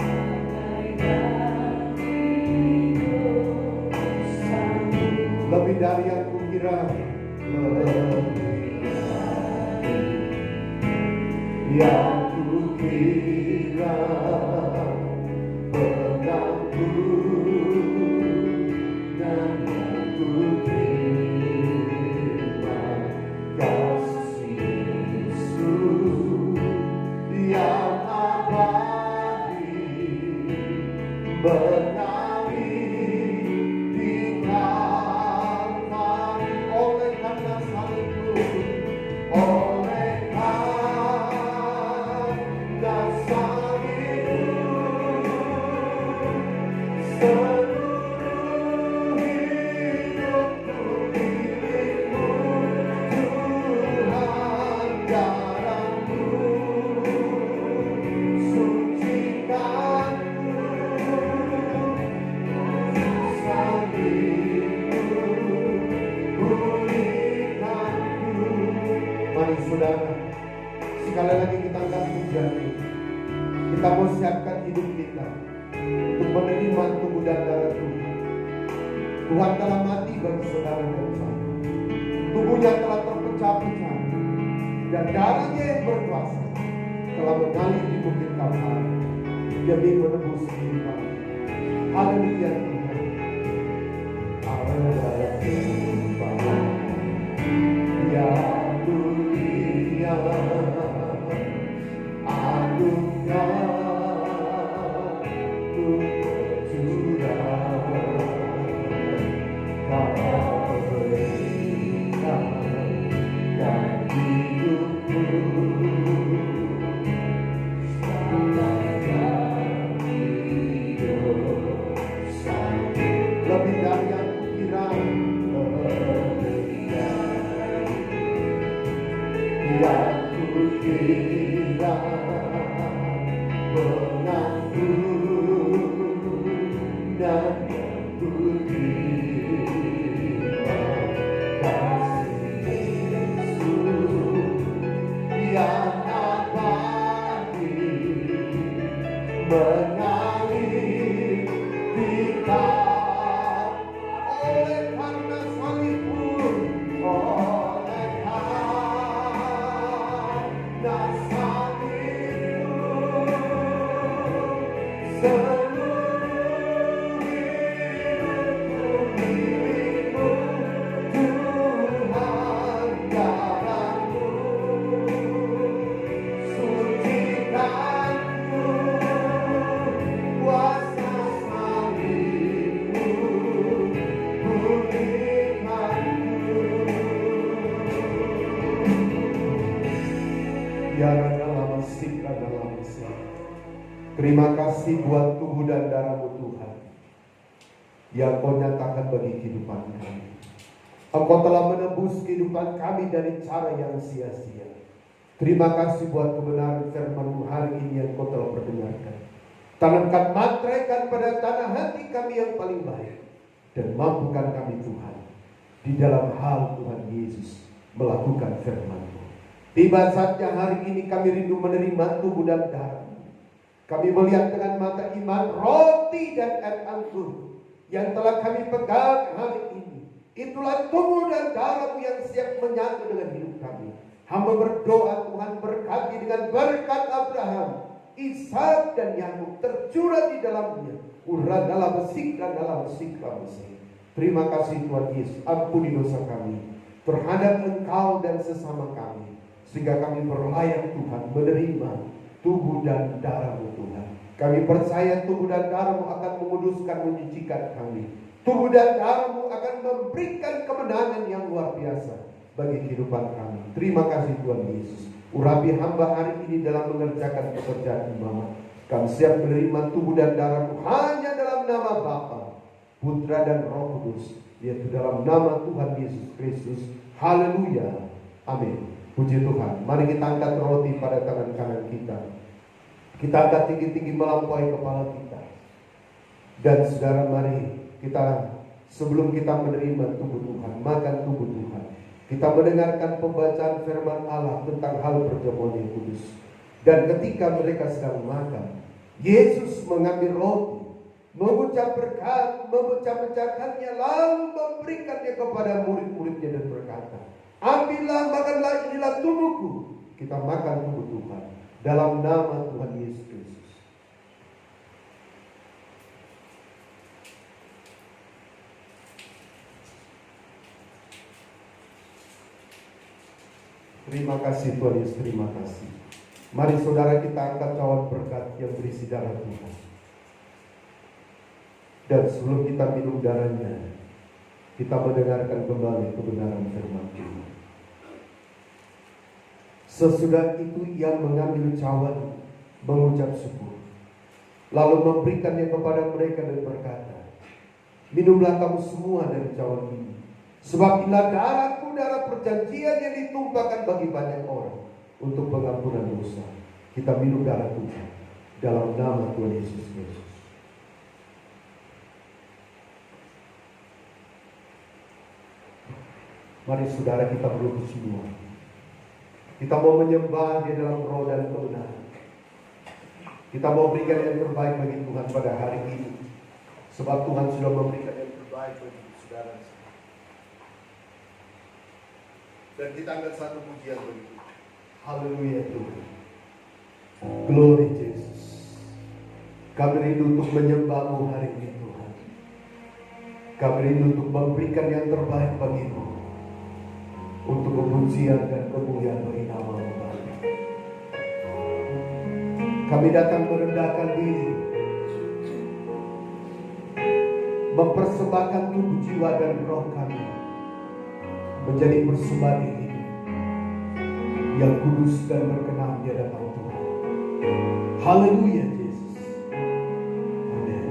bagaikan hidup sanggup, lebih dari yang kukira, lebih dari yang kukira. Kita mau siapkan hidup kita untuk menerima tubuh dan darah Tuhan. Tuhan telah mati bagi saudara dan saya. Tubuhnya telah terpecah-pecah dan darahnya yang berkuasa telah mengalir di bukit Kalvari demi menebus kehidupan. Haleluya Tuhan. Haleluya Tuhan. Ya dunia anugerah lebih dari yang kukira, yang kukira mengaku dan kukira kasih Yesus yang abadi mengalir di oleh karena salibmu, oleh karena salibmu, seluruh hidupku milikmu, Tuhan darahmu, sucikanku, kuasa salibmu, terima kasih buat tubuh dan darah-Mu Tuhan yang Kau nyatakan bagi kehidupan kami. Engkau telah menebus kehidupan kami dari cara yang sia-sia. Terima kasih buat kebenaran firman-Mu hari ini yang Kau telah perdengarkan. Tanamkan, matraikan pada tanah hati kami yang paling baik, dan mampukan kami Tuhan di dalam hal Tuhan Yesus melakukan firman-Mu. Tiba saatnya hari ini kami rindu menerima tubuh dan darah-Mu. Kami melihat dengan mata iman roti dan air anggur yang telah kami pegang hari ini. Itulah tubuh dan darah-Mu yang siap menyatu dengan hidup kami. Hamba berdoa Tuhan berkati dengan berkat Abraham, Ishak dan Yakub tercurah di dalamnya. Urah dalam besik dan dalam sikra besik. Terima kasih Tuhan Yesus, ampuni dosa kami terhadap Engkau dan sesama kami, sehingga kami berlayak Tuhan menerima tubuh dan darah-Mu Tuhan. Kami percaya tubuh dan darah-Mu akan menguduskan, menyucikan kami. Tubuh dan darah-Mu akan memberikan kemenangan yang luar biasa bagi kehidupan kami. Terima kasih Tuhan Yesus. Urapi hamba hari ini dalam mengerjakan pekerjaan imamat. Kami siap menerima tubuh dan darah-Mu hanya dalam nama Bapa, Putra dan Roh Kudus, yaitu dalam nama Tuhan Yesus Kristus. Haleluya. Amin. Puji Tuhan. Mari kita angkat roti pada tangan kanan kita. Kita angkat tinggi-tinggi melampaui kepala kita. Dan saudara, mari kita, sebelum kita menerima tubuh Tuhan, makan tubuh Tuhan, kita mendengarkan pembacaan firman Allah tentang hal perjamuan yang kudus. Dan ketika mereka sedang makan, Yesus mengambil roti, mengucap berkat, memecah-mecahkannya, lalu memberikannya kepada murid-muridnya dan berkata, ambillah, makanlah, inilah tubuhku. Kita makan tubuh Tuhan dalam nama Tuhan Yesus Kristus. Terima kasih Tuhan Yesus, terima kasih. Mari saudara kita angkat cawan berkat yang berisi darah Tuhan. Dan sebelum kita minum darahnya, kita mendengarkan kembali kebenaran firman Tuhan. Sesudah itu ia mengambil cawan, mengucap syukur, lalu memberikannya kepada mereka dan berkata, minumlah kamu semua dari cawan ini, sebab inilah darahku, darah perjanjian yang ditumpahkan bagi banyak orang untuk pengampunan dosa. Kita minum darah Tuhan dalam nama Tuhan Yesus Kristus. Mari saudara kita berdoa semua. Kita mau menyembah di dalam roh dan kebenaran. Kita mau berikan yang terbaik bagi Tuhan pada hari ini. Sebab Tuhan sudah memberikan yang terbaik bagi saudara. Dan kita angkat satu pujian bagi Tuhan. Haleluya Tuhan. Glory Jesus. Kami rindu untuk menyembah-Mu hari ini Tuhan. Kami rindu untuk memberikan yang terbaik bagi-Mu. Untuk kepujian dan kemuliaan bagi nama-Mu. Kami datang merendahkan diri, mempersembahkan tubuh, jiwa, dan roh kami menjadi persembahan yang hidup, yang kudus dan berkenan di hadapan Tuhan. Haleluya Yesus. Amin.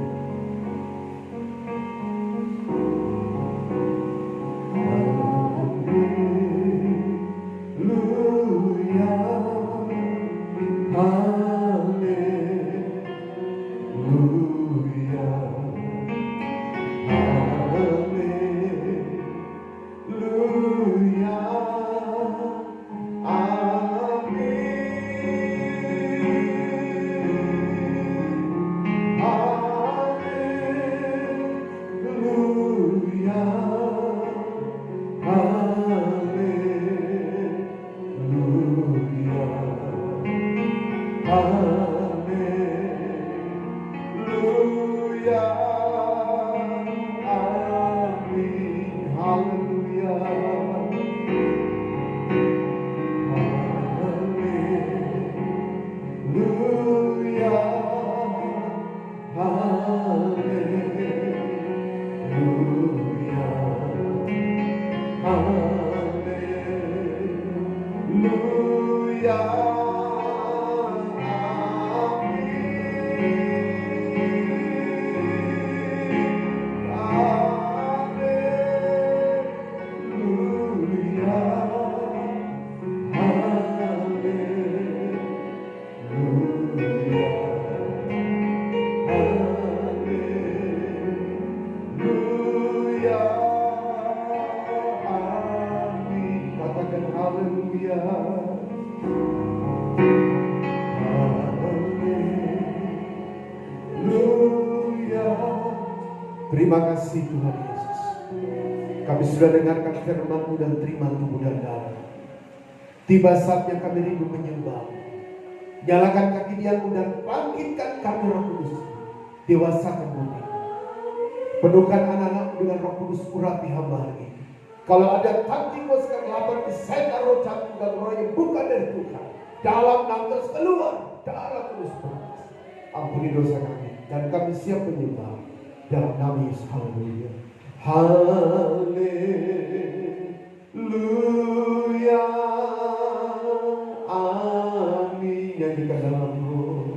Terima kasih Tuhan Yesus. Kami sudah dengarkan firman-Mu dan terima tubuh dan darah. Tiba saatnya kami rindu menyembah. Nyalakan kaki dianmu dan bangkitkan kami Roh Kudus. Dewasakan bumi. Penuhkan anak-anak dengan Roh Kudus, urapi hamba hari ini. Kalau ada taktikos kegelapan di setan roh jatuh dan roh yang bukan dari Tuhan, dalam nama Yesus keluar darah Kudus berkas. Ampuni dosa kami dan kami siap menyembah dalam nama Yesus. Haleluya. Haleluya. Amin. Nyanyikan dalam roh.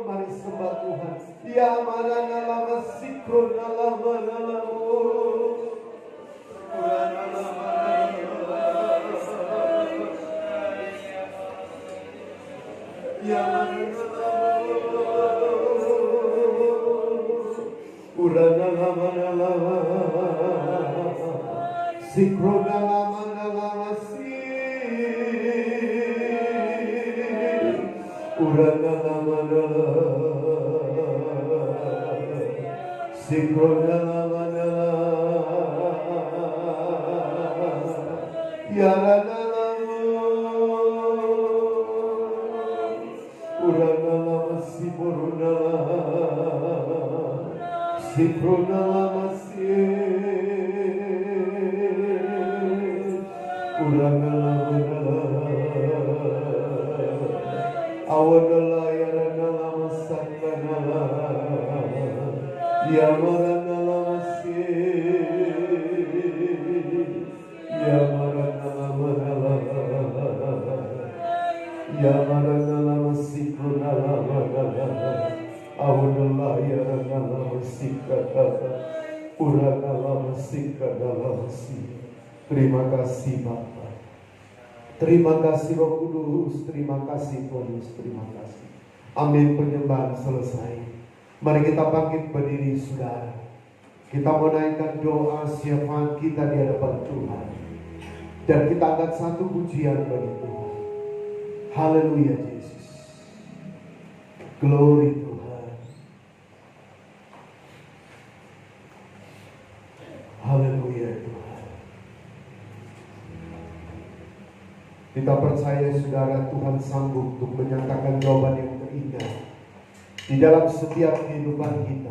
Mari sembah Tuhan. Urana Awadala yaranala masakanala Yamaranala masye Yamaranala marala Yamaranala masikunala marala Awadala yaranala masikatala Uranala masikatala masih. Terima kasih Bapa. Terima kasih Roh Kudus, terima kasih Tuhan Yesus, terima kasih. Amin, penyembahan selesai. Mari kita bangkit berdiri saudara. Kita menaikkan doa syafaat kita di hadapan Tuhan. Dan kita angkat satu pujian bagi Tuhan. Haleluya Yesus. Glory Tuhan. Haleluya Tuhan. Kita percaya saudara Tuhan sanggup untuk menyatakan jawaban yang terindah di dalam setiap kehidupan kita.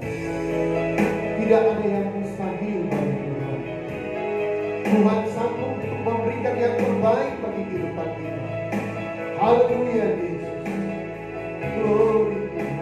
Tidak ada yang mustahil bagi Tuhan. Tuhan sanggup untuk memberikan yang terbaik bagi kehidupan kita. Haleluya Yesus. Glory Tuhan.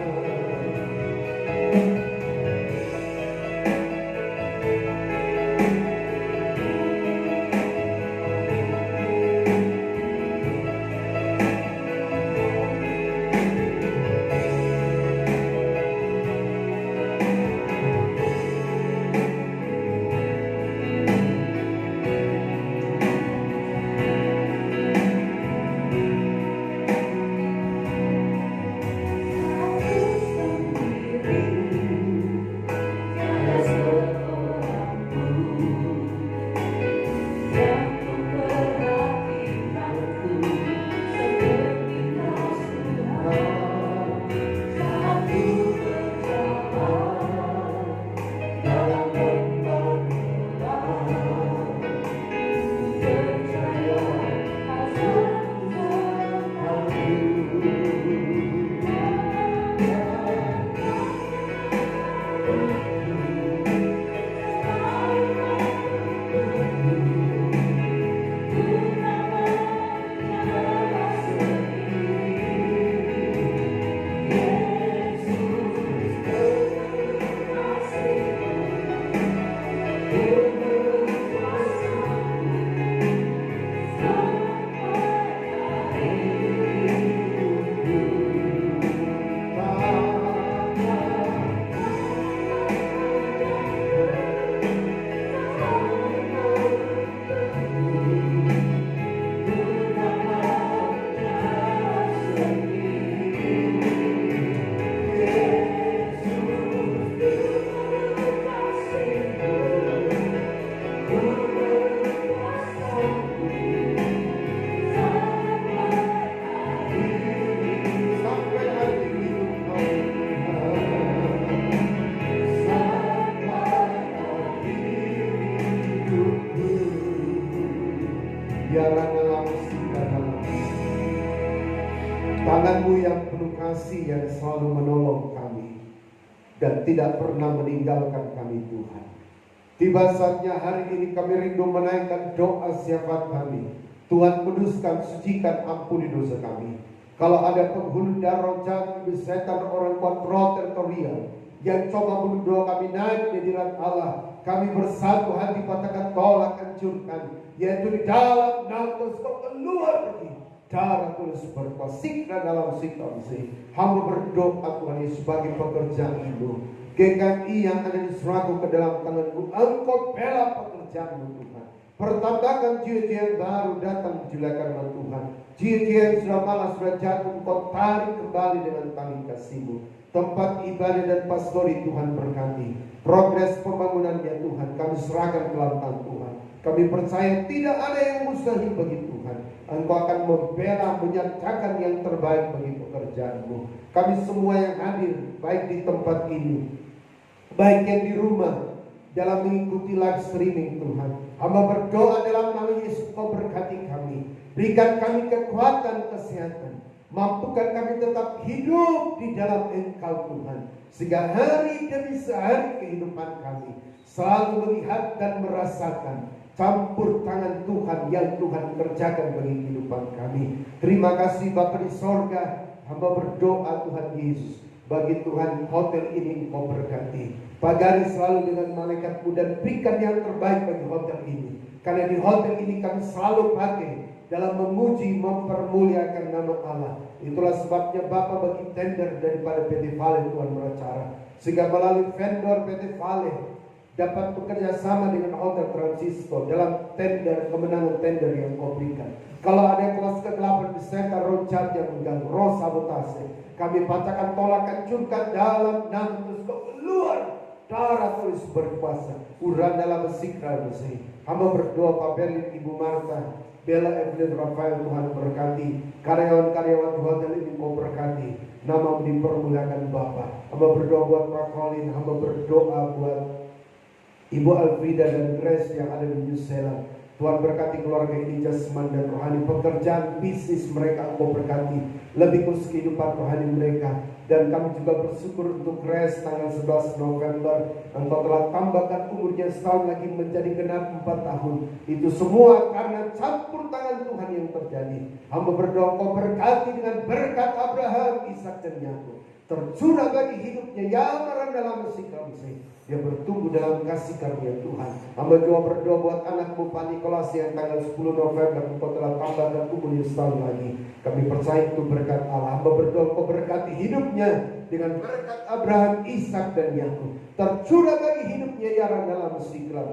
Tangan-Mu yang penuh kasih yang selalu menolong kami dan tidak pernah meninggalkan kami Tuhan. Tiba saatnya hari ini kami rindu menaikkan doa syafaat kami. Tuhan kuduskan, sucikan, ampuni dosa kami. Kalau ada penghulu darah jahat, setan, orang kontrol teritorial yang coba membawa kami naik di hadirat Allah, kami bersatu hati katakan tolak, hancurkan, yaitu di dalam nama Yesus keluar pergi. Darah Tuhan berkuasa dalam situasi. Hamba berdoa Tuhan Yesus sebagai pekerjaan-Mu. GKI yang ada di Seragu ke dalam tangan-Mu. Engkau bela pekerjaan-Mu Tuhan. Pertandaan jiwa-jiwa yang baru datang menjulakan Tuhan. Jiwa-jiwa yang sudah malas, sudah jatuh, Engkau tarik kembali dengan tali kasih-Mu. Tempat ibadah dan pastori Tuhan berkati. Progres pembangunannya Tuhan kami serahkan ke dalam tangan Tuhan. Kami percaya tidak ada yang mustahil bagi Tuhan. Engkau akan membela, menyatakan yang terbaik bagi pekerjaan-Mu. Kami semua yang hadir, baik di tempat ini, baik yang di rumah, dalam mengikuti live streaming Tuhan. Hamba berdoa dalam nama Yesus, Kau berkati kami. Berikan kami kekuatan, kesehatan. Mampukan kami tetap hidup di dalam Engkau Tuhan. Sehingga hari demi sehari kehidupan kami selalu melihat dan merasakan campur tangan Tuhan yang Tuhan kerjakan bagi kehidupan kami. Terima kasih Bapa di sorga. Hamba berdoa Tuhan Yesus, bagi Tuhan hotel ini Engkau berkati. Pagari selalu dengan malaikat-Mu dan berikan yang terbaik bagi hotel ini. Karena di hotel ini kami selalu pakai dalam memuji, mempermuliakan nama Allah. Itulah sebabnya Bapa bagi tender daripada PT Vale Tuhan beracara, sehingga melalui vendor PT Vale dapat bekerja sama dengan Hotel Francisco dalam tender, kemenangan tender yang Kau berikan. Kalau ada kelas ke-8 disetan roh jahat yang mengganggu, roh sabotase, kami bacakan tolak, hancurkan dalam nama Yesus. Kau keluar, darah tulis berkuasa, uran dalam sikra Mesih. Hamba berdoa Pak Berlin, Ibu Marta, Bella, Evelyn, Rafael, Tuhan berkati. Karyawan-karyawan di hotel ini Kau berkati. Nama dipermuliakan Bapa. Hamba berdoa buat Pak Colin, hamba berdoa buat Ibu Alfrida dan Grace yang ada di New Zealand. Tuhan berkati keluarga ini jasmani dan rohani, pekerjaan bisnis mereka Engkau berkati, lebih khusus kehidupan rohani mereka. Dan kami juga bersyukur untuk Grace tanggal 11 November Engkau telah tambahkan umurnya setahun lagi menjadi genap 4 tahun. Itu semua karena campur tangan Tuhan yang terjadi. Hamba berdoa Engkau berkati dengan berkat Abraham, Ishak dan Yakub, tercurah bagi hidupnya yang dalam sikap Mesih. Dia bertumbuh dalam kasih karunia Tuhan. Hamba juga berdoa buat anakmu Pak Nikolas yang tanggal 10 November Engkau telah tambahkan umurnya setahun lagi. Kami percaya itu berkat Allah. Hamba berdoa Engkau berkati hidupnya dengan berkat Abraham, Ishak dan Yakub, tercurah bagi hidupnya yang dalam sikap.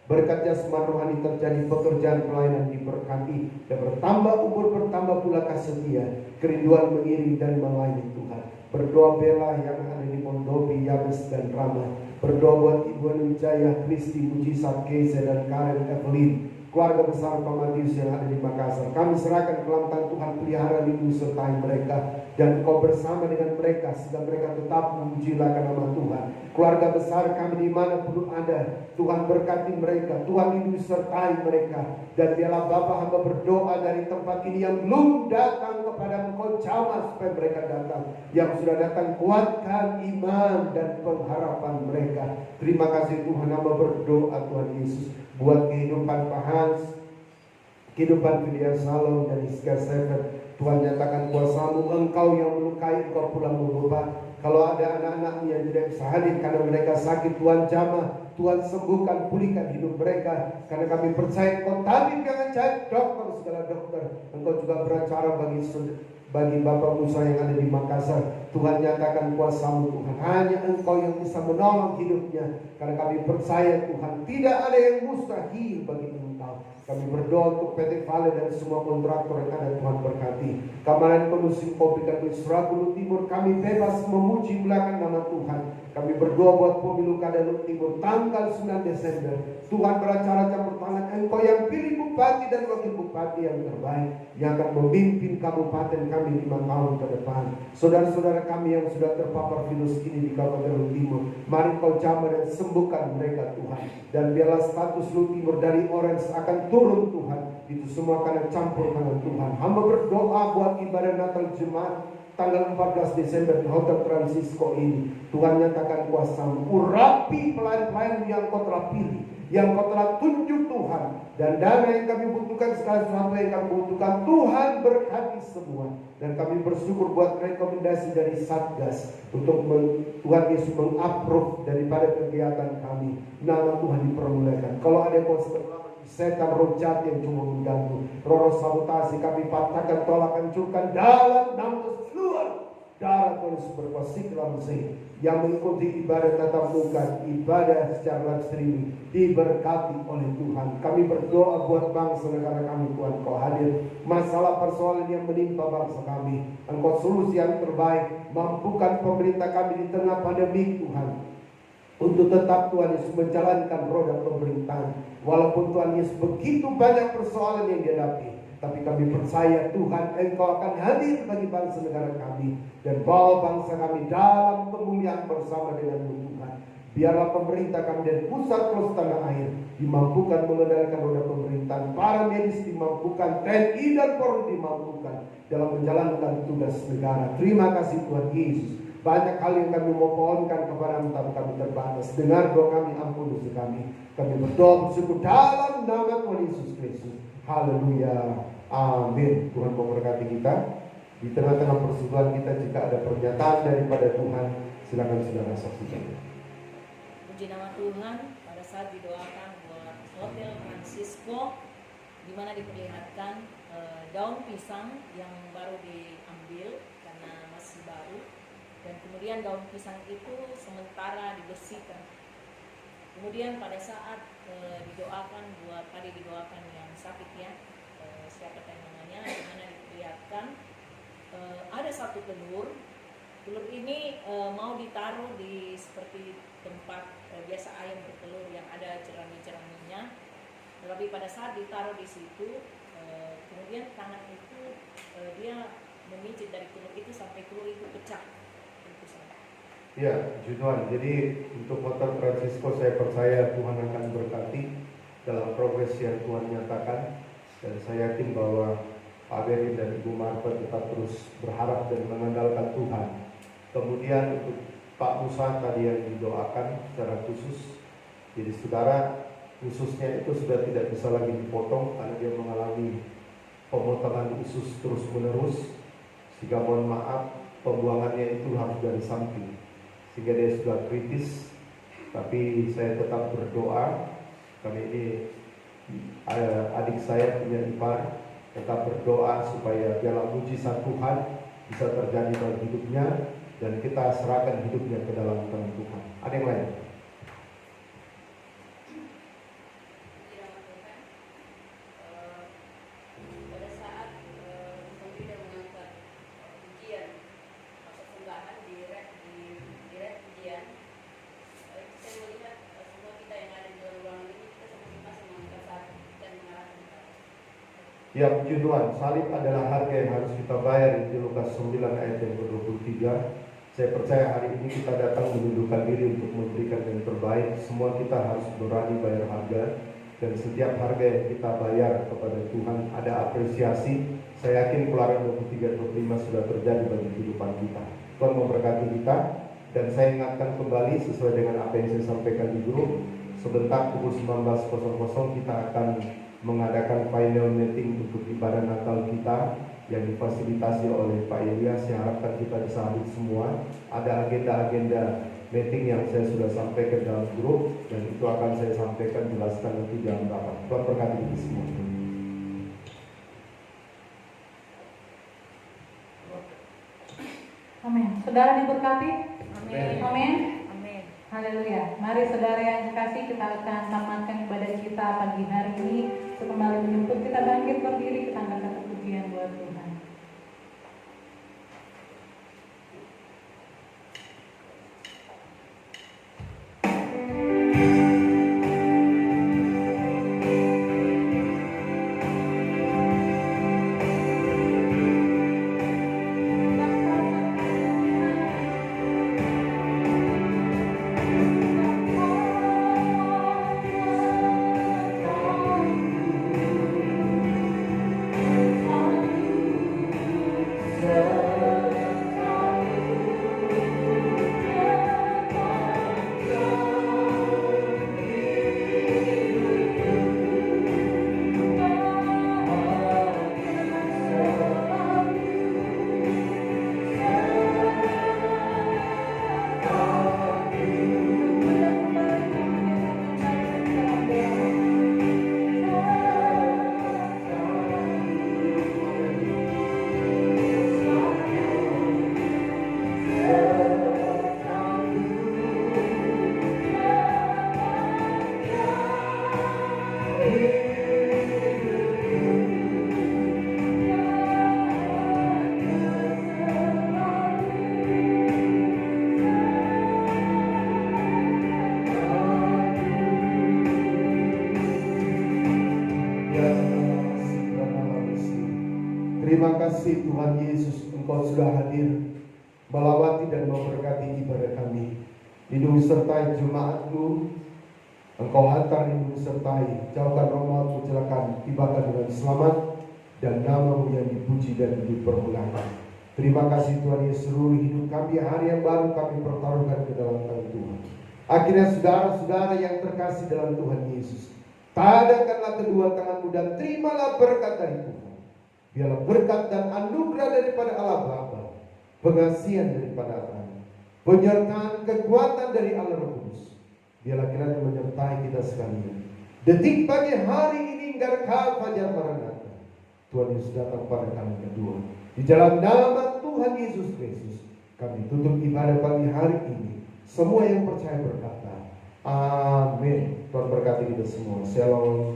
Berkat jasmani rohani terjadi, pekerjaan pelayanan diberkati, dan bertambah umur, bertambah pula kasih setia, kerinduan mengiring dan melayani Tuhan. Berdoa Bella yang ada di Mondovi, Yabes dan Rama. Berdoa buat Ibu Wijaya, Kristi, Mujizat, Keisa dan Karen, Evelyn, keluarga besar Pak Matius yang ada di Makassar. Kami serahkan ke dalam tangan Tuhan, pelihara, lindungi sertai mereka, dan Kau bersama dengan mereka sehingga mereka tetap memujikan nama Tuhan. Keluarga besar kami di mana pun ada, Tuhan berkati mereka, Tuhan lindungi sertai mereka. Dan biarlah Bapa hamba berdoa dari tempat ini yang belum datang kepada Engkau, jamah supaya mereka datang. Yang sudah datang kuatkan iman dan pengharapan mereka. Terima kasih Tuhan, hamba berdoa Tuhan Yesus buat kehidupan Pak Hans, kehidupan Vidya Salom dan Iska Seven. Tuhan nyatakan kuasa-Mu, Engkau yang melukai, Engkau pulang mengubah. Kalau ada anak-anak yang tidak bisa hadir karena mereka sakit, Tuhan jamah, Tuhan sembuhkan, pulihkan hidup mereka. Karena kami percaya Engkau tabib yang ajaib, dokter segala dokter. Engkau juga beracara bagi Bapak Musa yang ada di Makassar. Tuhan nyatakan kuasa-Mu Tuhan, hanya Engkau yang bisa menolong hidupnya. Karena kami percaya Tuhan, tidak ada yang mustahil bagi Engkau. Kami berdoa untuk PT Vale dan semua kontraktor yang ada, Tuhan berkati. Kamaran kondusif Kau berikan di Surabaya Timur, kami bebas memuji belakang nama Tuhan. Kami berdoa buat pemilu kada Timur tanggal 9 Desember. Tuhan beracara campur tangan, Engkau yang pilih bupati dan wakil bupati yang terbaik, yang akan memimpin kabupaten kami 5 tahun ke depan. Saudara-saudara kami yang sudah terpapar virus ini di Kabupaten Timur, mari Kau jamah dan sembuhkan mereka Tuhan. Dan biarlah status Lu Timur dari orange akan turun Tuhan. Itu semua karena campur tangan Tuhan. Hamba berdoa buat ibadah Natal jemaat tanggal 14 Desember di Hotel Francisco ini. Tuhan nyatakan kuasa-Mu, urapi pelayan-pelayan yang Kau telah pilih, yang Kau telah tunjuk Tuhan. Dan dana yang kami butuhkan, segala sesuatu yang kami butuhkan, Tuhan berkati semua. Dan kami bersyukur buat rekomendasi dari Satgas untuk Tuhan Yesus mengapprove daripada kegiatan kami. Nama Tuhan dipermuliakan. Kalau ada setan roh jahat yang cuma mengganggu, roh sabotase, kami patahkan, tolak, hancurkan dalam nama keluar darah Tuhan berkuasa dalam Mesih. Yang mengikuti ibadah tatap muka, ibadah secara live streaming, diberkati oleh Tuhan. Kami berdoa buat bangsa negara kami, Tuhan Kau hadir. Masalah persoalan yang menimpa bangsa kami, Engkau solusi yang terbaik. Mampukan pemerintah kami di tengah pandemi Tuhan, untuk tetap Tuhan Yesus menjalankan roda pemerintahan. Walaupun Tuhan Yesus begitu banyak persoalan yang dihadapi, tapi kami percaya Tuhan Engkau akan hadir bagi bangsa negara kami, dan bawa bangsa kami dalam kemuliaan bersama dengan Tuhan. Biarlah pemerintah kami dari pusat ke tanah air dimampukan mengendalikan roda pemerintahan, para medis dimampukan, TNI dan Polri dimampukan dalam menjalankan tugas negara. Terima kasih Tuhan Yesus. Banyak hal yang kami mohonkan kepada-Mu, tapi kami terbatas. Dengar doa kami, ampun dosa kami. Kami berdoa bersyukur dalam nama Tuhan Yesus Kristus. Haleluya. Amin. Tuhan memberkati kita. Di tengah-tengah persekutuan kita jika ada pernyataan daripada Tuhan, silakan saudara saksikan. Puji nama Tuhan, pada saat didoakan buat Hotel Francisco, di mana diperlihatkan daun pisang yang baru diambil karena masih baru, dan kemudian daun pisang itu sementara dibersihkan. Kemudian pada saat didoakan buat tadi didoakan yang sakit ya, siapa namanya, di mana diperlihatkan ada satu telur ini mau ditaruh di seperti tempat biasa ayam bertelur yang ada jerami-jeraminya. Tetapi pada saat ditaruh di situ, kemudian tangan itu dia memijit dari telur itu sampai telur itu pecah. Itu saja. Ya, Junuan. Jadi untuk Hotel Francisco saya percaya Tuhan akan berkati dalam progres yang Tuhan nyatakan, dan saya yakin bahwa Pak Berin dan Ibu Marta tetap terus berharap dan mengandalkan Tuhan. Kemudian untuk Pak Musa tadi yang didoakan secara khusus, jadi saudara ususnya itu sudah tidak bisa lagi dipotong karena dia mengalami pemotongan usus terus menerus, sehingga mohon maaf pembuangannya itu harus dari samping, sehingga dia sudah kritis. Tapi saya tetap berdoa, kami ini adik saya punya ipar, tetap berdoa supaya biarlah mujizat Tuhan bisa terjadi dalam hidupnya, dan kita serahkan hidupnya ke dalam tangan Tuhan. Ada yang lain? Pada saat pembina mengangkat pujian atau sembahkan di rek pujian, saya melihat semua kita yang ada di dalam ruangan ini, kita masing-masing mengangkat satu dan mengarahkan. Ya, puji Tuhan, salib adalah harga yang harus kita bayar di Lukas 9 ayat yang ke-23. Saya percaya hari ini kita datang menundukkan diri untuk memberikan yang terbaik. Semua kita harus berani bayar harga, dan setiap harga yang kita bayar kepada Tuhan ada apresiasi. Saya yakin Keluaran 23-25 sudah terjadi bagi kehidupan kita. Tuhan memberkati kita, dan saya ingatkan kembali sesuai dengan apa yang saya sampaikan di grup. Sebentar pukul 19.00 kita akan mengadakan final meeting untuk ibadah Natal kita yang difasilitasi oleh Pak Ilyas. Saya harapkan kita bisa hadir semua. Ada agenda-agenda meeting yang saya sudah sampaikan dalam grup, dan itu akan saya sampaikan jelaskan nanti dalam rapat. Tuhan berkati kita semua. Amin. Saudara diberkati. Amin. Amin. Amin. Haleluya. Mari saudara yang kekasih, kita akan tamatkan ibadah kita pagi hari ini. Kembali menyebut kita bangkit berdiri, kita angkat kata pujian buat Tuhan. Terima kasih Tuhan Yesus, Engkau sudah hadir melawati dan memberkati ibadah kami. Lindungi sertai jemaat-Mu, Engkau hantar, lindungi sertai, jauhkan roh maut kecelakaan, tibakan dengan selamat, dan nama-Mu yang dipuji dan dipermuliakan. Terima kasih Tuhan Yesus, seluruh hidup kami, hari yang baru kami pertaruhkan ke dalam tangan Tuhan. Akhirnya saudara-saudara yang terkasih dalam Tuhan Yesus, tadangkanlah kedua tanganmu dan terimalah berkat dari Tuhan. Biarlah berkat dan anugerah daripada Allah Bapa, pengasihan daripada Anak, penyertaan kekuatan dari Allah Roh Kudus, biarlah kiranya menyertai kita sekalian. Detik pagi hari ini hingga fajar Maranatha, Tuhan Yesus datang pada kali kedua. Di dalam nama Tuhan Yesus Kristus, kami tutup ibadah pagi hari ini. Semua yang percaya berkata, amin. Tuhan berkati kita semua. Shalom.